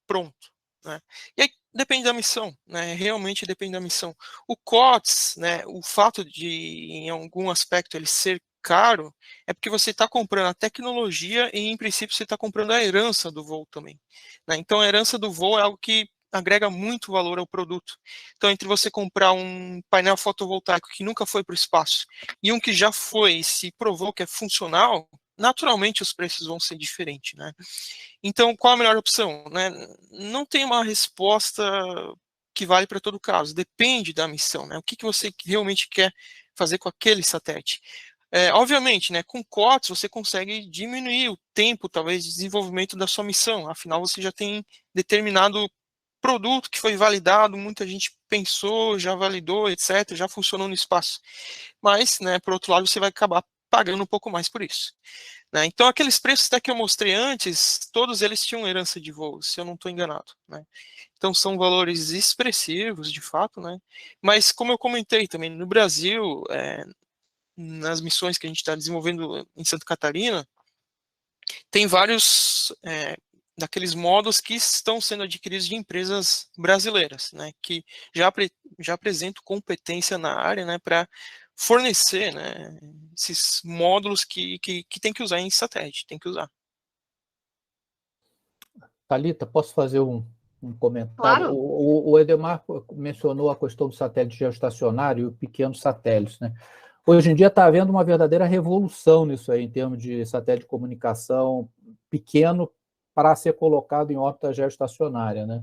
pronto? Né? E aí depende da missão, né? Realmente depende da missão. O COTS, né, o fato de, em algum aspecto, ele ser caro, é porque você está comprando a tecnologia e, em princípio, você está comprando a herança do voo também. Né? Então, a herança do voo é algo que agrega muito valor ao produto. Então, entre você comprar um painel fotovoltaico que nunca foi para o espaço e um que já foi e se provou que é funcional, naturalmente os preços vão ser diferentes, né? Então, qual a melhor opção? Né? Não tem uma resposta que vale para todo caso, depende da missão, né? O que você realmente quer fazer com aquele satélite? Obviamente, né, com COTS você consegue diminuir o tempo, talvez, de desenvolvimento da sua missão, afinal você já tem determinado produto que foi validado, muita gente pensou, já validou, etc., já funcionou no espaço. Mas, né, por outro lado, você vai acabar pagando um pouco mais por isso. Né? Então, aqueles preços até que eu mostrei antes, todos eles tinham herança de voo, se eu não estou enganado. Né? Então, são valores expressivos, de fato, né? Mas, como eu comentei também, no Brasil, nas missões que a gente está desenvolvendo em Santa Catarina, tem vários daqueles módulos que estão sendo adquiridos de empresas brasileiras, né, que já apresentam competência na área, né, para fornecer, né, esses módulos que tem que usar em satélite, tem que usar. Thalita, posso fazer um comentário? Claro. O Edemar mencionou a questão do satélite geoestacionário e o pequeno satélite, né? Hoje em dia está havendo uma verdadeira revolução nisso aí, em termos de satélite de comunicação pequeno para ser colocado em órbita geoestacionária, né?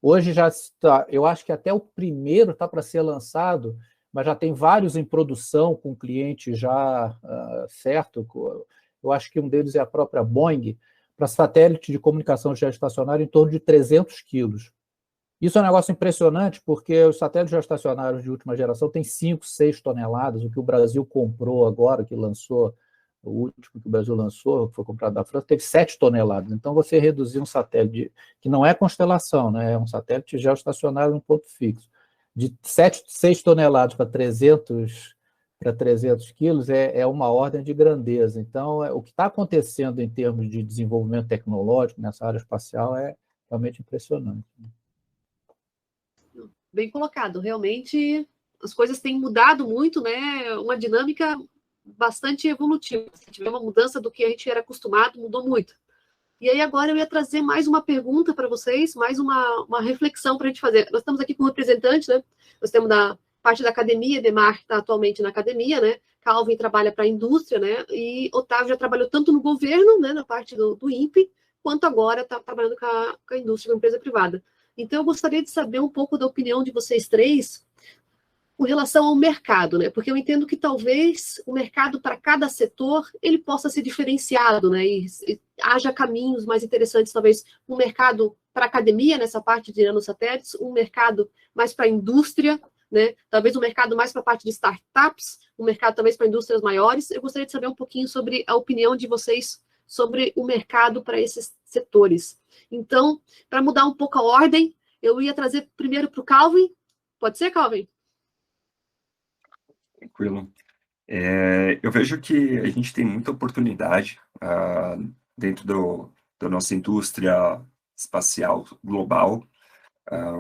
Hoje já está, eu acho que até o primeiro está para ser lançado, mas já tem vários em produção com cliente já certo. Eu acho que um deles é a própria Boeing, para satélite de comunicação geoestacionária em torno de 300 quilos. Isso é um negócio impressionante, porque os satélites geoestacionários de última geração têm 5, 6 toneladas, o que o Brasil comprou agora, que lançou, o último que o Brasil lançou, que foi comprado da França, teve 7 toneladas. Então, você reduzir um satélite, que não é constelação, né? É um satélite geoestacionário em ponto fixo, de 6 toneladas para 300 quilos é uma ordem de grandeza. Então, o que está acontecendo em termos de desenvolvimento tecnológico nessa área espacial é realmente impressionante. Bem colocado. Realmente, as coisas têm mudado muito, né? Uma dinâmica bastante evolutiva. Se tiver uma mudança do que a gente era acostumado, mudou muito. E aí, agora eu ia trazer mais uma pergunta para vocês, mais uma reflexão para a gente fazer. Nós estamos aqui com representantes, né? Nós temos da parte da academia, Edemar está atualmente na academia, né? Calvin trabalha para a indústria, né? E Otávio já trabalhou tanto no governo, né? Na parte do INPE, quanto agora está trabalhando com a indústria, com a empresa privada. Então, eu gostaria de saber um pouco da opinião de vocês três com relação ao mercado, né? Porque eu entendo que talvez o mercado para cada setor ele possa ser diferenciado, né? E haja caminhos mais interessantes, talvez um mercado para a academia nessa parte de nanosatélites, um mercado mais para a indústria, né? Talvez um mercado mais para a parte de startups, um mercado talvez para indústrias maiores. Eu gostaria de saber um pouquinho sobre a opinião de vocês sobre o mercado para esses setores. Então, para mudar um pouco a ordem, eu ia trazer primeiro para o Calvin. Pode ser, Calvin? Tranquilo. Eu vejo que a gente tem muita oportunidade dentro da nossa indústria espacial global.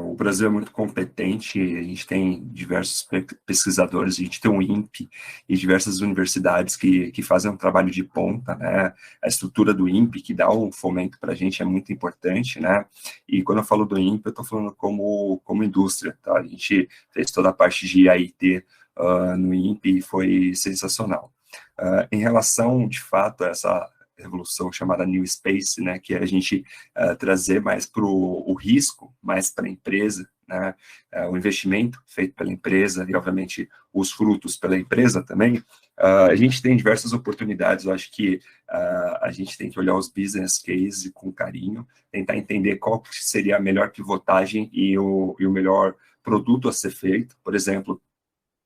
O Brasil é muito competente, a gente tem diversos pesquisadores, a gente tem o INPE e diversas universidades que fazem um trabalho de ponta, né? A estrutura do INPE, que dá um fomento para a gente, é muito importante, né? E quando eu falo do INPE, eu estou falando como indústria, tá? A gente fez toda a parte de AIT no INPE e foi sensacional. Em relação, de fato, a essa revolução chamada New Space, né, que é a gente trazer mais para o risco, mais para a empresa, né, o investimento feito pela empresa e, obviamente, os frutos pela empresa também, a gente tem diversas oportunidades. Eu acho que a gente tem que olhar os business cases com carinho, tentar entender qual seria a melhor pivotagem e o melhor produto a ser feito. Por exemplo,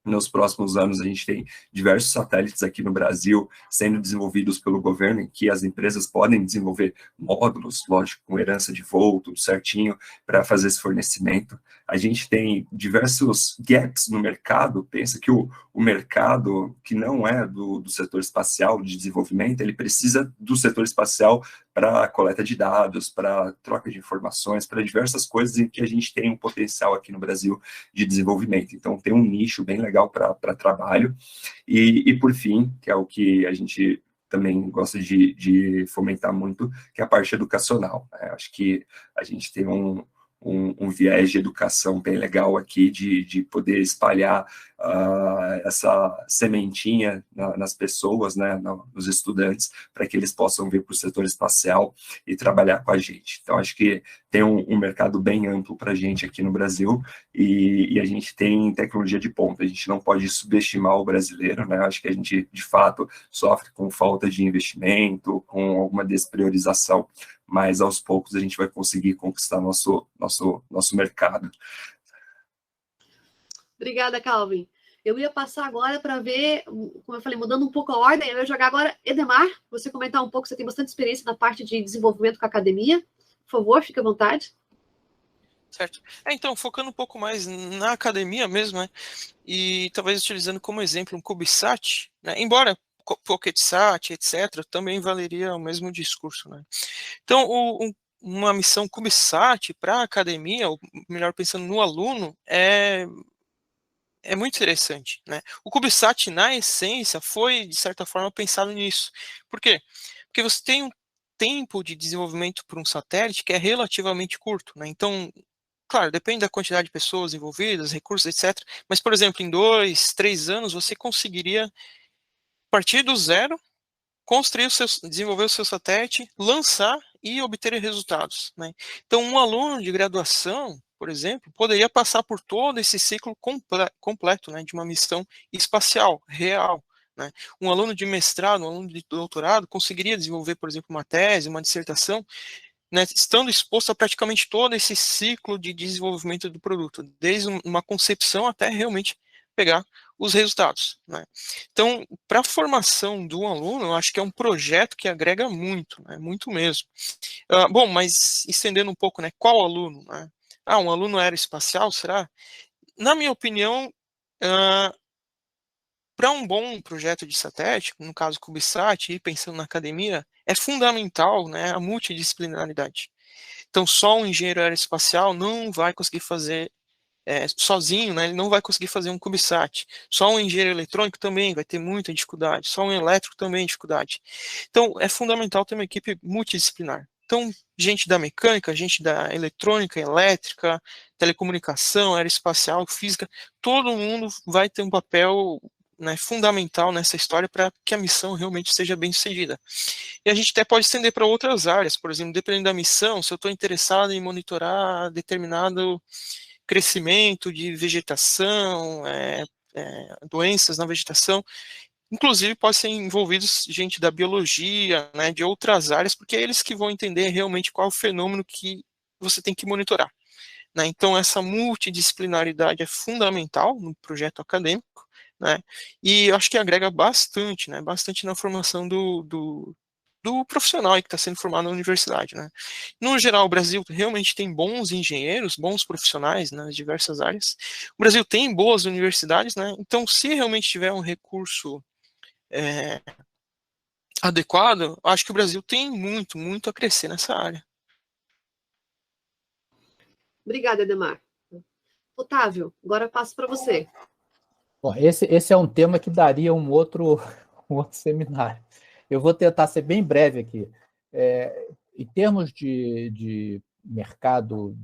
nos próximos anos, a gente tem diversos satélites aqui no Brasil sendo desenvolvidos pelo governo, em que as empresas podem desenvolver módulos, lógico, com herança de voo, tudo certinho, para fazer esse fornecimento. A gente tem diversos gaps no mercado. Pensa que o mercado, que não é do setor espacial de desenvolvimento, ele precisa do setor espacial para coleta de dados, para troca de informações, para diversas coisas em que a gente tem um potencial aqui no Brasil de desenvolvimento. Então, tem um nicho bem legal para trabalho. E, por fim, que é o que a gente também gosta de fomentar muito, que é a parte educacional, né? Acho que a gente tem um viés de educação bem legal aqui, de poder espalhar essa sementinha nas pessoas, né, nos estudantes, para que eles possam vir para o setor espacial e trabalhar com a gente. Então, acho que tem um mercado bem amplo para a gente aqui no Brasil, e a gente tem tecnologia de ponta. A gente não pode subestimar o brasileiro, né? Acho que a gente, de fato, sofre com falta de investimento, com alguma despriorização, mas aos poucos a gente vai conseguir conquistar nosso mercado. Obrigada, Calvin. Eu ia passar agora para ver, como eu falei, mudando um pouco a ordem, eu ia jogar agora Edemar, você comentar um pouco, você tem bastante experiência na parte de desenvolvimento com a academia. Por favor, fique à vontade. Certo. Então, focando um pouco mais na academia mesmo, né? E talvez utilizando como exemplo um CubeSat, né? Embora PocketSat, etc., também valeria o mesmo discurso, né? Então, uma missão CubeSat para a academia, ou melhor, pensando no aluno, é muito interessante, né? O CubeSat, na essência, foi, de certa forma, pensado nisso. Por quê? Porque você tem um tempo de desenvolvimento para um satélite que é relativamente curto, né? Então, claro, depende da quantidade de pessoas envolvidas, recursos, etc. Mas, por exemplo, em 2, 3 anos, você conseguiria partir do zero, desenvolver o seu satélite, lançar e obter resultados, né? Então, um aluno de graduação, por exemplo, poderia passar por todo esse ciclo completo, né, de uma missão espacial real, né? Um aluno de mestrado, um aluno de doutorado, conseguiria desenvolver, por exemplo, uma tese, uma dissertação, né, estando exposto a praticamente todo esse ciclo de desenvolvimento do produto, desde uma concepção até realmente pegar os resultados, né? Então, para a formação do aluno, eu acho que é um projeto que agrega muito, né, muito mesmo. Bom, mas estendendo um pouco, né, qual aluno, né? Um aluno aeroespacial, será? Na minha opinião, para um bom projeto de satélite, no caso CubeSat, e pensando na academia, é fundamental, né, a multidisciplinaridade. Então, só um engenheiro aeroespacial não vai conseguir fazer sozinho, né, ele não vai conseguir fazer um CubeSat. Só um engenheiro eletrônico também vai ter muita dificuldade. Só um elétrico também dificuldade. Então, é fundamental ter uma equipe multidisciplinar. Então, gente da mecânica, gente da eletrônica, elétrica, telecomunicação, aeroespacial, física, todo mundo vai ter um papel, né, fundamental nessa história para que a missão realmente seja bem sucedida. E a gente até pode estender para outras áreas, por exemplo, dependendo da missão, se eu estou interessado em monitorar determinado crescimento de vegetação, doenças na vegetação, inclusive pode ser envolvidos gente da biologia, né, de outras áreas, porque é eles que vão entender realmente qual é o fenômeno que você tem que monitorar. né? Então, essa multidisciplinaridade é fundamental no projeto acadêmico, né? E eu acho que agrega bastante, né? Bastante na formação do profissional que está sendo formado na universidade, né? No geral, o Brasil realmente tem bons engenheiros, bons profissionais nas diversas áreas. O Brasil tem boas universidades, né? Então, se realmente tiver um recurso adequado, acho que o Brasil tem muito, muito a crescer nessa área. Obrigada, Edmar. Otávio, agora passo para você. Bom, esse é um tema que daria um outro seminário. Eu vou tentar ser bem breve aqui. Em termos de mercado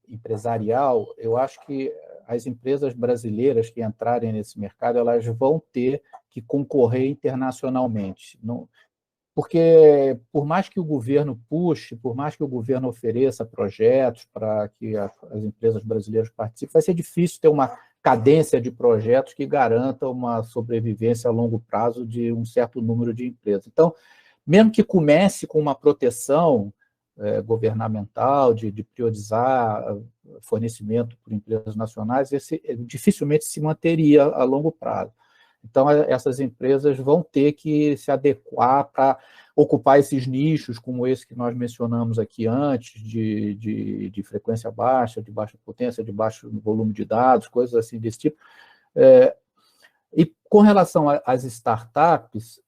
empresarial, eu acho que as empresas brasileiras que entrarem nesse mercado, elas vão ter que concorrer internacionalmente. Não, porque, por mais que o governo puxe, por mais que o governo ofereça projetos para que as empresas brasileiras participem, vai ser difícil ter uma cadência de projetos que garanta uma sobrevivência a longo prazo de um certo número de empresas. Então, mesmo que comece com uma proteção governamental, de priorizar fornecimento por empresas nacionais, esse dificilmente se manteria a longo prazo. Então, essas empresas vão ter que se adequar para ocupar esses nichos, como esse que nós mencionamos aqui antes, de frequência baixa, de baixa potência, de baixo volume de dados, coisas assim desse tipo. E com relação às startups,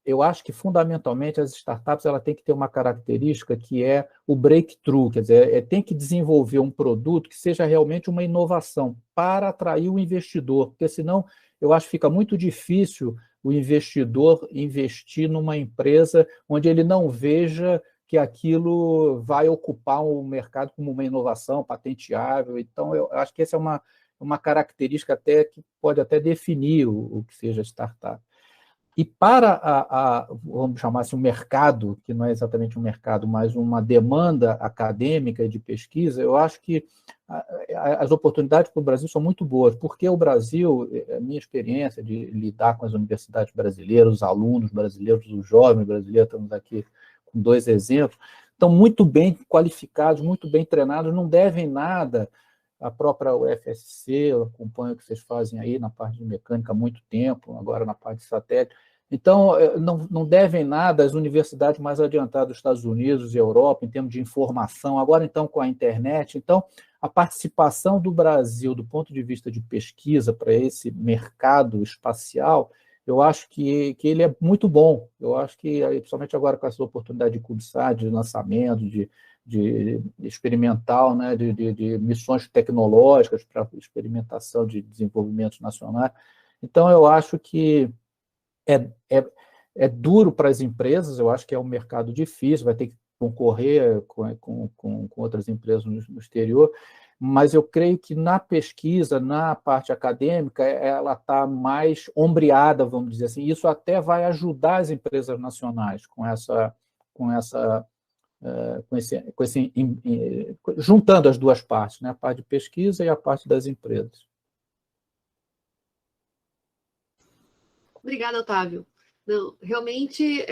eu acho que, fundamentalmente, as startups têm que ter uma característica que é o breakthrough, quer dizer, tem que desenvolver um produto que seja realmente uma inovação para atrair o investidor, porque, senão, eu acho que fica muito difícil o investidor investir numa empresa onde ele não veja que aquilo vai ocupar o mercado como uma inovação patenteável. Então, eu acho que essa é uma característica até que pode até definir o que seja startup. E para, vamos chamar assim, um mercado, que não é exatamente um mercado, mas uma demanda acadêmica e de pesquisa, eu acho que as oportunidades para o Brasil são muito boas, porque o Brasil, a minha experiência de lidar com as universidades brasileiras, os alunos brasileiros, os jovens brasileiros, estamos aqui com 2 exemplos, estão muito bem qualificados, muito bem treinados, não devem nada. A própria UFSC, eu acompanho o que vocês fazem aí na parte de mecânica há muito tempo, agora na parte de satélite. Então, não devem nada às universidades mais adiantadas dos Estados Unidos e Europa, em termos de informação, agora, então, com a internet. Então, a participação do Brasil, do ponto de vista de pesquisa para esse mercado espacial, eu acho que ele é muito bom. Eu acho que, principalmente agora com essa oportunidade de CubeSat, de lançamento, de experimental, né, de missões tecnológicas para experimentação de desenvolvimentos nacionais. Então, eu acho que é duro para as empresas, eu acho que é um mercado difícil, vai ter que concorrer com outras empresas no exterior, mas eu creio que na pesquisa, na parte acadêmica, ela está mais ombreada, vamos dizer assim. Isso até vai ajudar as empresas nacionais juntando as duas partes, né? A parte de pesquisa e a parte das empresas. Obrigada, Otávio. Não, realmente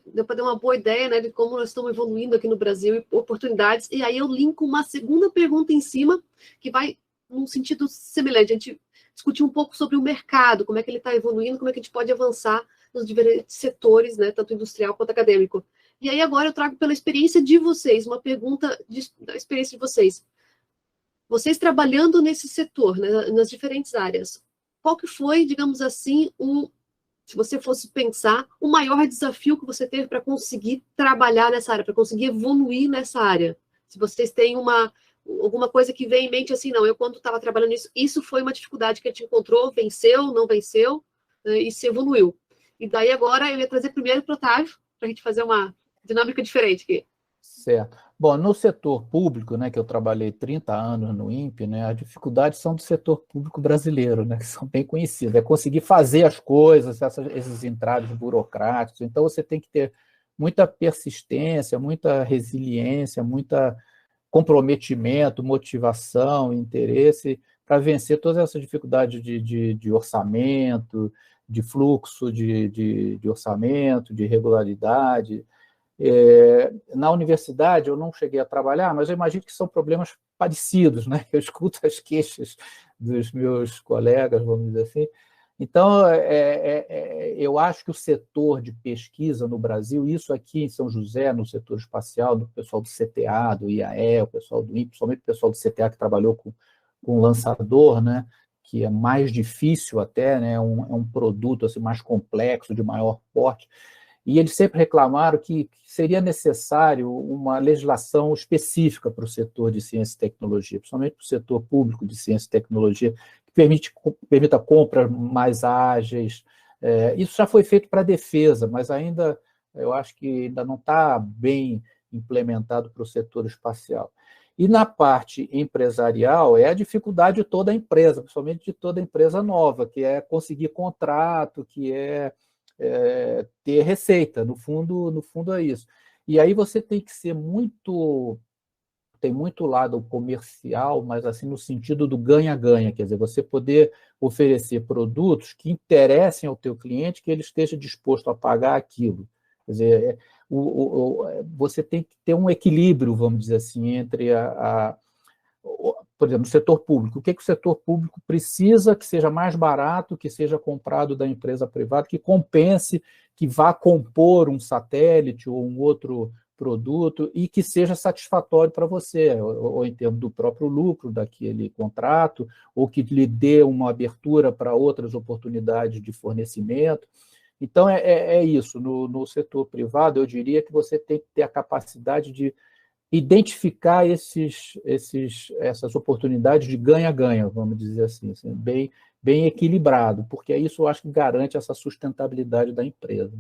deu para dar uma boa ideia, né, de como nós estamos evoluindo aqui no Brasil e oportunidades. E aí eu linko uma segunda pergunta em cima, que vai num sentido semelhante. A gente discutir um pouco sobre o mercado, como é que ele está evoluindo, como é que a gente pode avançar nos diferentes setores, né, tanto industrial quanto acadêmico. E aí agora eu trago pela experiência de vocês, uma pergunta da experiência de vocês. Vocês trabalhando nesse setor, né, nas diferentes áreas, qual que foi, digamos assim, se você fosse pensar, o maior desafio que você teve para conseguir trabalhar nessa área, para conseguir evoluir nessa área? Se vocês têm alguma coisa que vem em mente assim, não, eu quando estava trabalhando nisso, isso foi uma dificuldade que a gente encontrou, venceu, não venceu, e se evoluiu. E daí agora eu ia trazer primeiro para o Otávio, para a gente fazer uma dinâmica diferente aqui. Certo. Bom, no setor público, né, que eu trabalhei 30 anos no INPE, né, as dificuldades são do setor público brasileiro, né, que são bem conhecidas. É conseguir fazer as coisas, esses entraves burocráticos. Então, você tem que ter muita persistência, muita resiliência, muita comprometimento, motivação, interesse para vencer todas essas dificuldades de orçamento, de fluxo de orçamento, de regularidade. Na universidade eu não cheguei a trabalhar, mas eu imagino que são problemas parecidos, né? Eu escuto as queixas dos meus colegas, vamos dizer assim. Então, eu acho que o setor de pesquisa no Brasil, isso aqui em São José, no setor espacial, do pessoal do CTA, do IAE, o pessoal do INPE, principalmente o pessoal do CTA que trabalhou com lançador, né? Que é mais difícil até, né? É um produto assim, mais complexo, de maior porte. E eles sempre reclamaram que seria necessário uma legislação específica para o setor de ciência e tecnologia, principalmente para o setor público de ciência e tecnologia, que permita compras mais ágeis. Isso já foi feito para a defesa, mas ainda, eu acho que ainda não está bem implementado para o setor espacial. E na parte empresarial, é a dificuldade de toda a empresa, principalmente de toda empresa nova, que é conseguir contrato, que é ter receita, no fundo é isso. E aí você tem que ser tem muito lado comercial, mas assim no sentido do ganha-ganha, quer dizer, você poder oferecer produtos que interessem ao teu cliente, que ele esteja disposto a pagar aquilo. Quer dizer, você tem que ter um equilíbrio, vamos dizer assim, entre por exemplo, no setor público. O que o setor público precisa que seja mais barato, que seja comprado da empresa privada, que compense, que vá compor um satélite ou um outro produto e que seja satisfatório para você, ou em termos do próprio lucro daquele contrato, ou que lhe dê uma abertura para outras oportunidades de fornecimento. Então, é isso. No setor privado, eu diria que você tem que ter a capacidade de identificar essas oportunidades de ganha-ganha, vamos dizer assim, bem equilibrado, porque isso eu acho que garante essa sustentabilidade da empresa.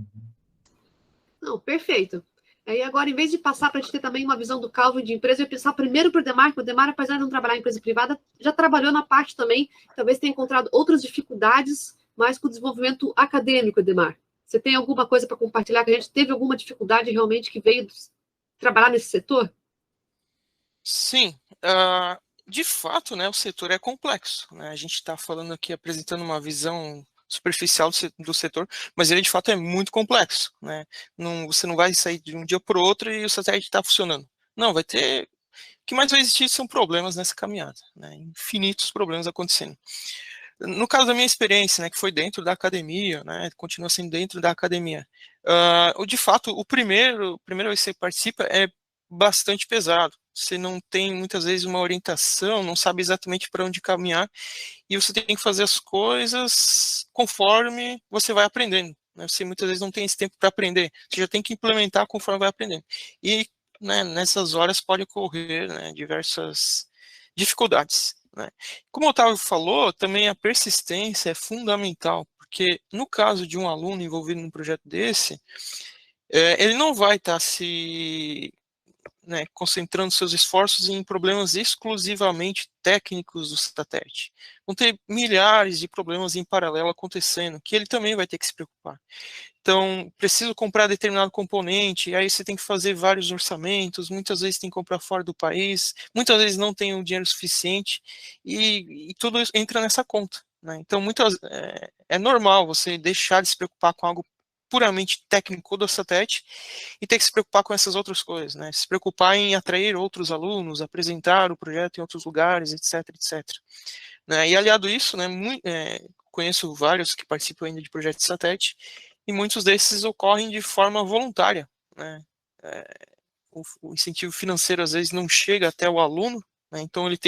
Não, perfeito. E agora, em vez de passar para a gente ter também uma visão do Calvin de empresa, eu ia pensar primeiro para o Demar, que o Demar, apesar de não trabalhar em empresa privada, já trabalhou na parte também, talvez tenha encontrado outras dificuldades, mais com o desenvolvimento acadêmico, Demar. Você tem alguma coisa para compartilhar que a gente teve alguma dificuldade realmente que veio trabalhar nesse setor? Sim, de fato, né, o setor é complexo, né? A gente está falando aqui, apresentando uma visão superficial do setor, mas ele de fato é muito complexo, né? Você não vai sair de um dia para o outro e o satélite está funcionando. Não, vai ter... O que mais vai existir são problemas nessa caminhada, né? Infinitos problemas acontecendo. No caso da minha experiência, né, que foi dentro da academia, né, continua sendo dentro da academia, de fato, o primeiro vez que você participa é bastante pesado. Você não tem, muitas vezes, uma orientação, não sabe exatamente para onde caminhar, e você tem que fazer as coisas conforme você vai aprendendo. Né? Você muitas vezes não tem esse tempo para aprender, você já tem que implementar conforme vai aprendendo. E, né, nessas horas pode ocorrer, né, diversas dificuldades. Né? Como o Otávio falou, também a persistência é fundamental, porque no caso de um aluno envolvido num projeto desse, ele não vai estar né, concentrando seus esforços em problemas exclusivamente técnicos do satélite. Vão ter milhares de problemas em paralelo acontecendo, que ele também vai ter que se preocupar. Então, preciso comprar determinado componente, aí você tem que fazer vários orçamentos, muitas vezes tem que comprar fora do país, muitas vezes não tem o dinheiro suficiente, e tudo isso entra nessa conta. Né? Então, é normal você deixar de se preocupar com algo puramente técnico do satélite e ter que se preocupar com essas outras coisas, né? Se preocupar em atrair outros alunos, apresentar o projeto em outros lugares, etc, etc. Né? E aliado a isso, né, conheço vários que participam ainda de projetos de satélite e muitos desses ocorrem de forma voluntária, né? O incentivo financeiro às vezes não chega até o aluno, né? Então ele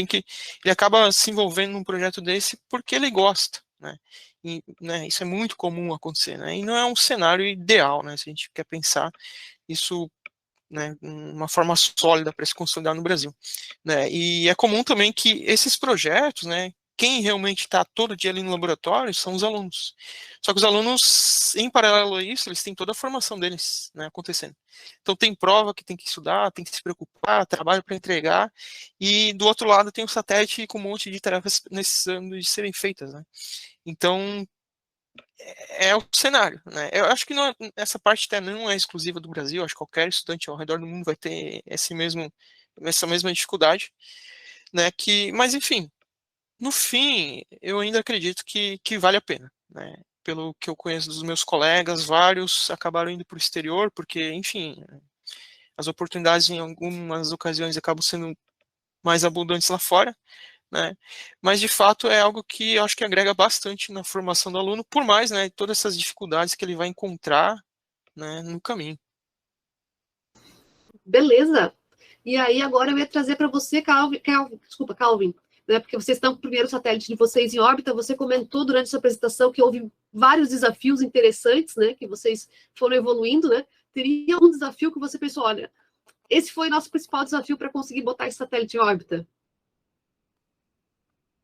acaba se envolvendo num projeto desse porque ele gosta, né? E, né, isso é muito comum acontecer, né? E não é um cenário ideal, né? Se a gente quer pensar isso, né, uma forma sólida para se consolidar no Brasil, né? E é comum também que esses projetos, né, quem realmente está todo dia ali no laboratório são os alunos. Só que os alunos, em paralelo a isso, eles têm toda a formação deles, né, acontecendo. Então tem prova que tem que estudar, tem que se preocupar, trabalho para entregar, e do outro lado tem o satélite com um monte de tarefas necessitando de serem feitas, né? Então é o cenário, né? Eu acho que essa parte até não é exclusiva do Brasil, acho que qualquer estudante ao redor do mundo vai ter essa mesma dificuldade, né? Mas enfim, no fim, eu ainda acredito que vale a pena, né? Pelo que eu conheço dos meus colegas, vários acabaram indo para o exterior, porque, enfim, as oportunidades em algumas ocasiões acabam sendo mais abundantes lá fora, né? Mas de fato é algo que eu acho que agrega bastante na formação do aluno, por mais, né, todas essas dificuldades que ele vai encontrar, né, no caminho. Beleza. E aí agora eu ia trazer para você, Calvin, né, porque vocês estão com o primeiro satélite de vocês em órbita, você comentou durante sua apresentação que houve vários desafios interessantes, né, que vocês foram evoluindo, né? Teria algum desafio que você pensou, olha, esse foi nosso principal desafio para conseguir botar esse satélite em órbita?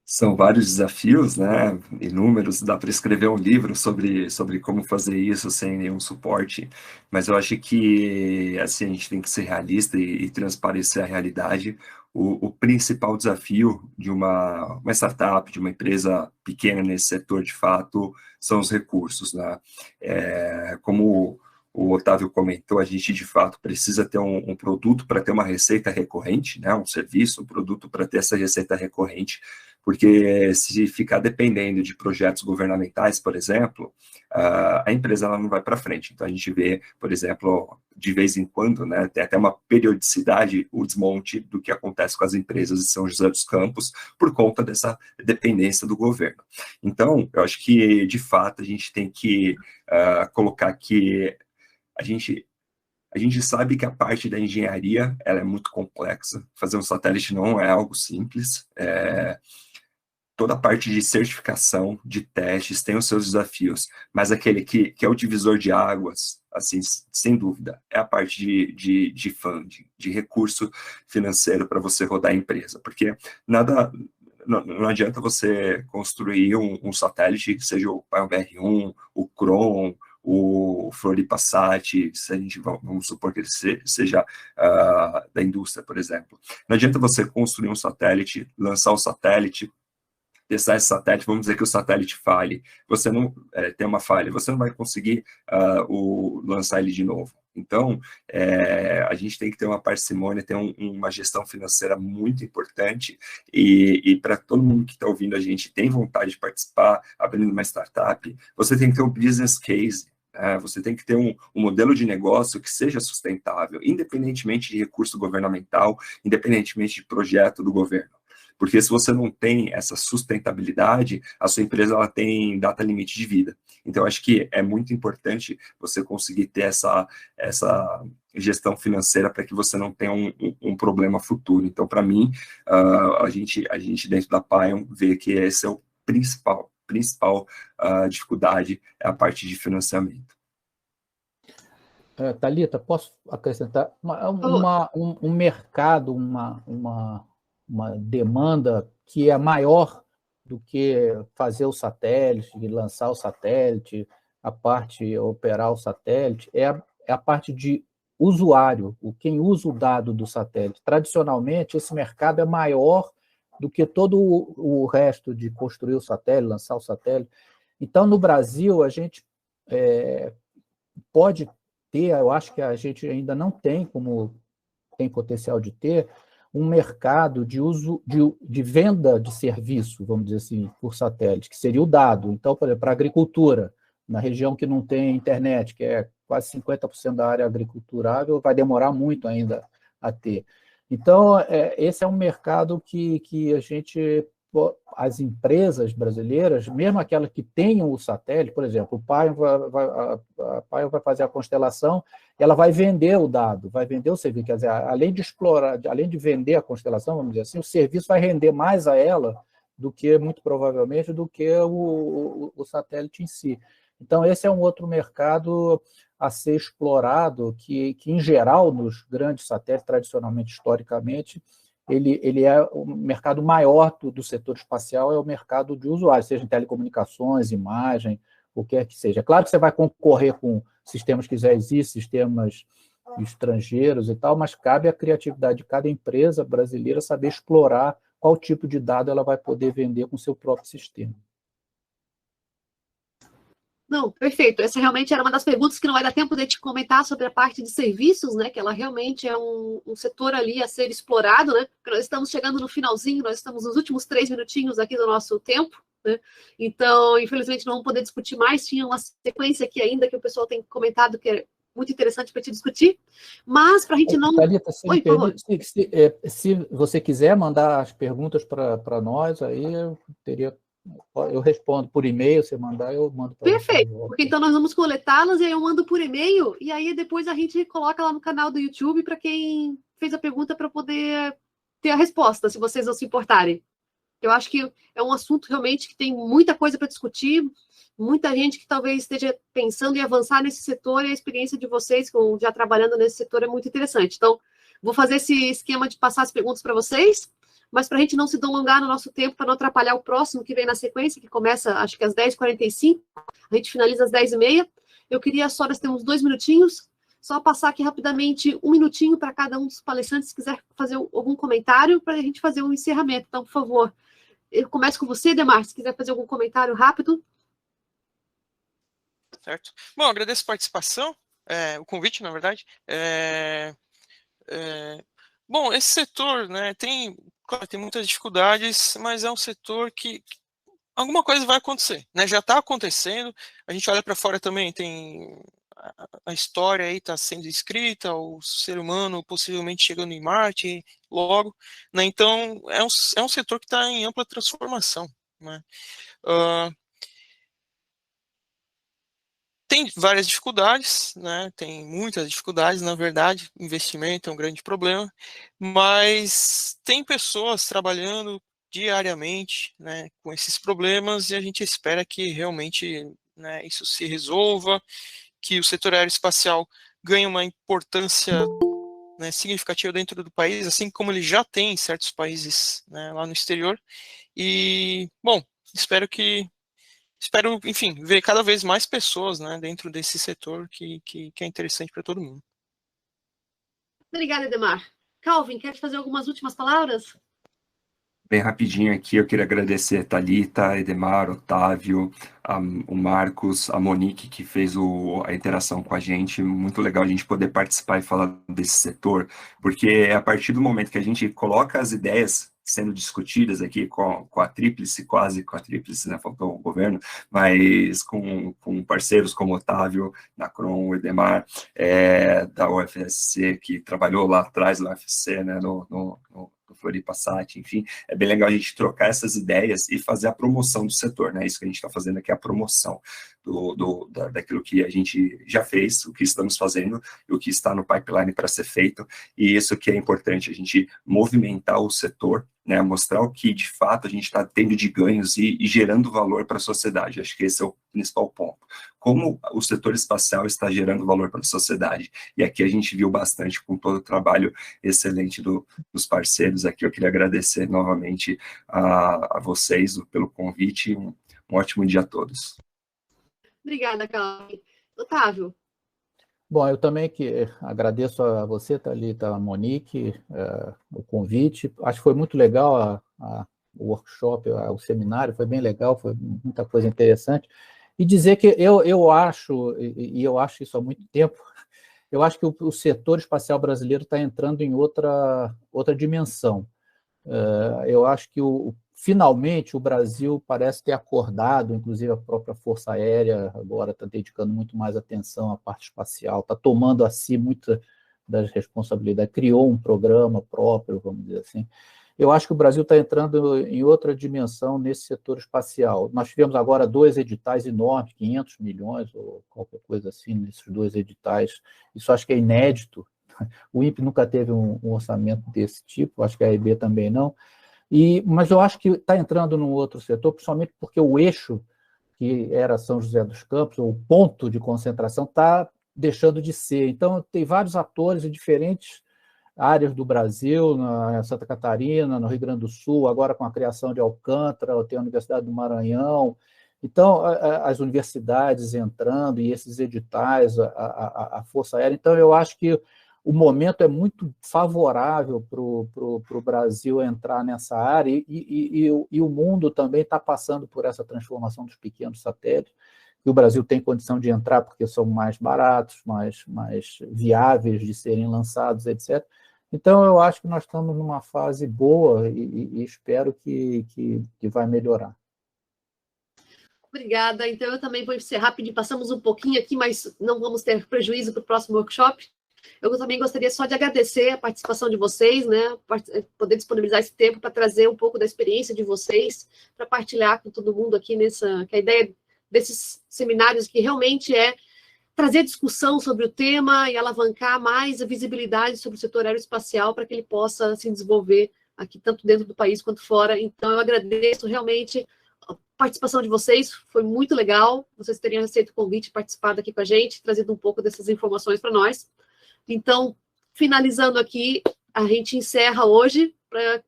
São vários desafios, né? Inúmeros, dá para escrever um livro sobre como fazer isso sem nenhum suporte, mas eu acho que assim, a gente tem que ser realista e transparecer a realidade. O principal desafio de uma startup, de uma empresa pequena nesse setor, de fato, são os recursos, né? Como o Otávio comentou, a gente, de fato, precisa ter um produto para ter uma receita recorrente, né? Um serviço, um produto para ter essa receita recorrente, porque se ficar dependendo de projetos governamentais, por exemplo, a empresa ela não vai para frente. Então, a gente vê, por exemplo, de vez em quando, né, tem até uma periodicidade, o desmonte do que acontece com as empresas de São José dos Campos, por conta dessa dependência do governo. Então, eu acho que, de fato, a gente tem que colocar que a gente sabe que a parte da engenharia ela é muito complexa. Fazer um satélite não é algo simples. Toda a parte de certificação, de testes, tem os seus desafios, mas aquele que é o divisor de águas, assim, sem dúvida, é a parte de funding, de recurso financeiro para você rodar a empresa, porque não adianta você construir um satélite que seja o Paion BR-1, o Kron, o Floripasat, se a gente vamos supor que ele seja da indústria, por exemplo. Não adianta você construir um satélite, lançar o satélite, testar esse satélite, vamos dizer que o satélite falhe, você não tem uma falha, você não vai conseguir lançar ele de novo. Então, a gente tem que ter uma parcimônia, ter uma gestão financeira muito importante, e para todo mundo que está ouvindo a gente tem vontade de participar, abrindo uma startup, você tem que ter um business case, você tem que ter um modelo de negócio que seja sustentável, independentemente de recurso governamental, independentemente de projeto do governo. Porque se você não tem essa sustentabilidade, a sua empresa ela tem data limite de vida. Então, acho que é muito importante você conseguir ter essa gestão financeira para que você não tenha um problema futuro. Então, para mim, a gente dentro da Paion vê que esse é o principal dificuldade, é a parte de financiamento. Thalita, posso acrescentar? Um mercado, uma demanda que é maior do que fazer o satélite, lançar o satélite, a parte operar o satélite, é a parte de usuário, quem usa o dado do satélite. Tradicionalmente, esse mercado é maior do que todo o resto de construir o satélite, lançar o satélite. Então, no Brasil, a gente pode ter, eu acho que a gente ainda não tem, como tem potencial de ter, um mercado de uso de venda de serviço, vamos dizer assim, por satélite, que seria o dado. Então, por exemplo, para a agricultura, na região que não tem internet, que é quase 50% da área agriculturável, vai demorar muito ainda a ter. Então, esse é um mercado que as empresas brasileiras, mesmo aquelas que tenham o satélite, por exemplo, a Paion vai fazer a constelação, ela vai vender o dado, vai vender o serviço, quer dizer, além de explorar, além de vender a constelação, vamos dizer assim, o serviço vai render mais a ela do que, muito provavelmente, do que o satélite em si. Então, esse é um outro mercado a ser explorado, que em geral, nos grandes satélites, tradicionalmente, historicamente, ele é o mercado maior do setor espacial, é o mercado de usuários, seja em telecomunicações, imagem, o que quer que seja. É claro que você vai concorrer com sistemas que já existem, sistemas estrangeiros e tal, mas cabe à criatividade de cada empresa brasileira saber explorar qual tipo de dado ela vai poder vender com o seu próprio sistema. Não, perfeito. Essa realmente era uma das perguntas que não vai dar tempo de te comentar sobre a parte de serviços, né? Que ela realmente é um setor ali a ser explorado, né? Porque nós estamos chegando no finalzinho, nós estamos nos últimos 3 minutinhos aqui do nosso tempo, né? Então, infelizmente, não vamos poder discutir mais. Tinha uma sequência aqui ainda que o pessoal tem comentado que muito interessante para te discutir, mas para a gente não... Thalita, se Oi, me por favor. permite, se você quiser mandar as perguntas para nós, aí eu respondo por e-mail, você mandar, eu mando para você. Perfeito, porque então nós vamos coletá-las e aí eu mando por e-mail, e aí depois a gente coloca lá no canal do YouTube para quem fez a pergunta para poder ter a resposta, se vocês não se importarem. Eu acho que é um assunto realmente que tem muita coisa para discutir, muita gente que talvez esteja pensando em avançar nesse setor, e a experiência de vocês, já trabalhando nesse setor, é muito interessante. Então, vou fazer esse esquema de passar as perguntas para vocês, mas para a gente não se delongar no nosso tempo, para não atrapalhar o próximo que vem na sequência, que começa, acho que às 10h45, a gente finaliza às 10h30. Eu queria só, nós temos 2 minutinhos, só passar aqui rapidamente 1 minutinho para cada um dos palestrantes, se quiser fazer algum comentário, para a gente fazer um encerramento. Então, por favor, eu começo com você, Edemar, se quiser fazer algum comentário rápido. Certo. Bom, agradeço a participação, o convite, na verdade. Bom, esse setor, né, claro, tem muitas dificuldades, mas é um setor que alguma coisa vai acontecer, né? Já está acontecendo. A gente olha para fora também, tem a história aí está sendo escrita, o ser humano possivelmente chegando em Marte logo, né? Então é um setor que está em ampla transformação, né? Tem várias dificuldades, né? Tem muitas dificuldades, na verdade, investimento é um grande problema, mas tem pessoas trabalhando diariamente, né, com esses problemas, e a gente espera que realmente, né, isso se resolva, que o setor aeroespacial ganhe uma importância, né, significativa dentro do país, assim como ele já tem em certos países, né, lá no exterior. E, bom, espero, enfim, ver cada vez mais pessoas, né, dentro desse setor que é interessante para todo mundo. Obrigada, Edemar. Calvin, quer fazer algumas últimas palavras? Bem rapidinho aqui, eu queria agradecer a Thalita, Edemar, Otávio, o Marcos, a Monique, que fez a interação com a gente. Muito legal a gente poder participar e falar desse setor, porque é a partir do momento que a gente coloca as ideias sendo discutidas aqui com a tríplice, quase com a tríplice, né, faltou o governo, mas com parceiros como Otávio, Nacron, o Edemar, da UFSC, que trabalhou lá atrás, na UFC, né, no Floripa Sat, enfim, é bem legal a gente trocar essas ideias e fazer a promoção do setor, né? Isso que a gente está fazendo aqui, a promoção daquilo que a gente já fez, o que estamos fazendo e o que está no pipeline para ser feito, e isso que é importante, a gente movimentar o setor, né? Mostrar o que de fato a gente está tendo de ganhos e gerando valor para a sociedade. Acho que esse é o principal ponto. Como o setor espacial está gerando valor para a sociedade. E aqui a gente viu bastante com todo o trabalho excelente dos parceiros aqui. Eu queria agradecer novamente a vocês pelo convite. Um ótimo dia a todos. Obrigada, Calvin. Otávio. Bom, eu também agradeço a você, Thalita, a Monique, o convite. Acho que foi muito legal o workshop, o seminário, foi bem legal, foi muita coisa interessante. E dizer que eu acho, e eu acho isso há muito tempo, eu acho que o setor espacial brasileiro está entrando em outra dimensão. Eu acho que finalmente o Brasil parece ter acordado, inclusive a própria Força Aérea agora está dedicando muito mais atenção à parte espacial, está tomando a si muita das responsabilidades, criou um programa próprio, vamos dizer assim. Eu acho que o Brasil está entrando em outra dimensão nesse setor espacial. Nós tivemos agora 2 editais enormes, 500 milhões ou qualquer coisa assim, nesses 2 editais. Isso acho que é inédito. O INPE nunca teve um orçamento desse tipo, acho que a AEB também não. Mas eu acho que está entrando num outro setor, principalmente porque o eixo, que era São José dos Campos, o ponto de concentração, está deixando de ser. Então, tem vários atores de diferentes áreas do Brasil, na Santa Catarina, no Rio Grande do Sul, agora com a criação de Alcântara, tem a Universidade do Maranhão. Então, as universidades entrando e esses editais, a Força Aérea. Então, eu acho que o momento é muito favorável para o Brasil entrar nessa área e o mundo também está passando por essa transformação dos pequenos satélites, que o Brasil tem condição de entrar porque são mais baratos, mais viáveis de serem lançados, etc. Então, eu acho que nós estamos numa fase boa e espero que vai melhorar. Obrigada. Então, eu também vou ser rápido, passamos um pouquinho aqui, mas não vamos ter prejuízo para o próximo workshop. Eu também gostaria só de agradecer a participação de vocês, né? Poder disponibilizar esse tempo para trazer um pouco da experiência de vocês, para partilhar com todo mundo aqui que a ideia desses seminários que realmente é trazer discussão sobre o tema e alavancar mais a visibilidade sobre o setor aeroespacial para que ele possa se desenvolver aqui, tanto dentro do país quanto fora. Então, eu agradeço realmente a participação de vocês, foi muito legal, vocês terem aceito o convite, participado aqui com a gente, trazido um pouco dessas informações para nós. Então, finalizando aqui, a gente encerra hoje.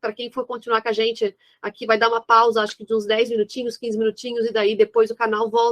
Para quem for continuar com a gente, aqui vai dar uma pausa, acho que de uns 10 minutinhos, 15 minutinhos, e daí depois o canal volta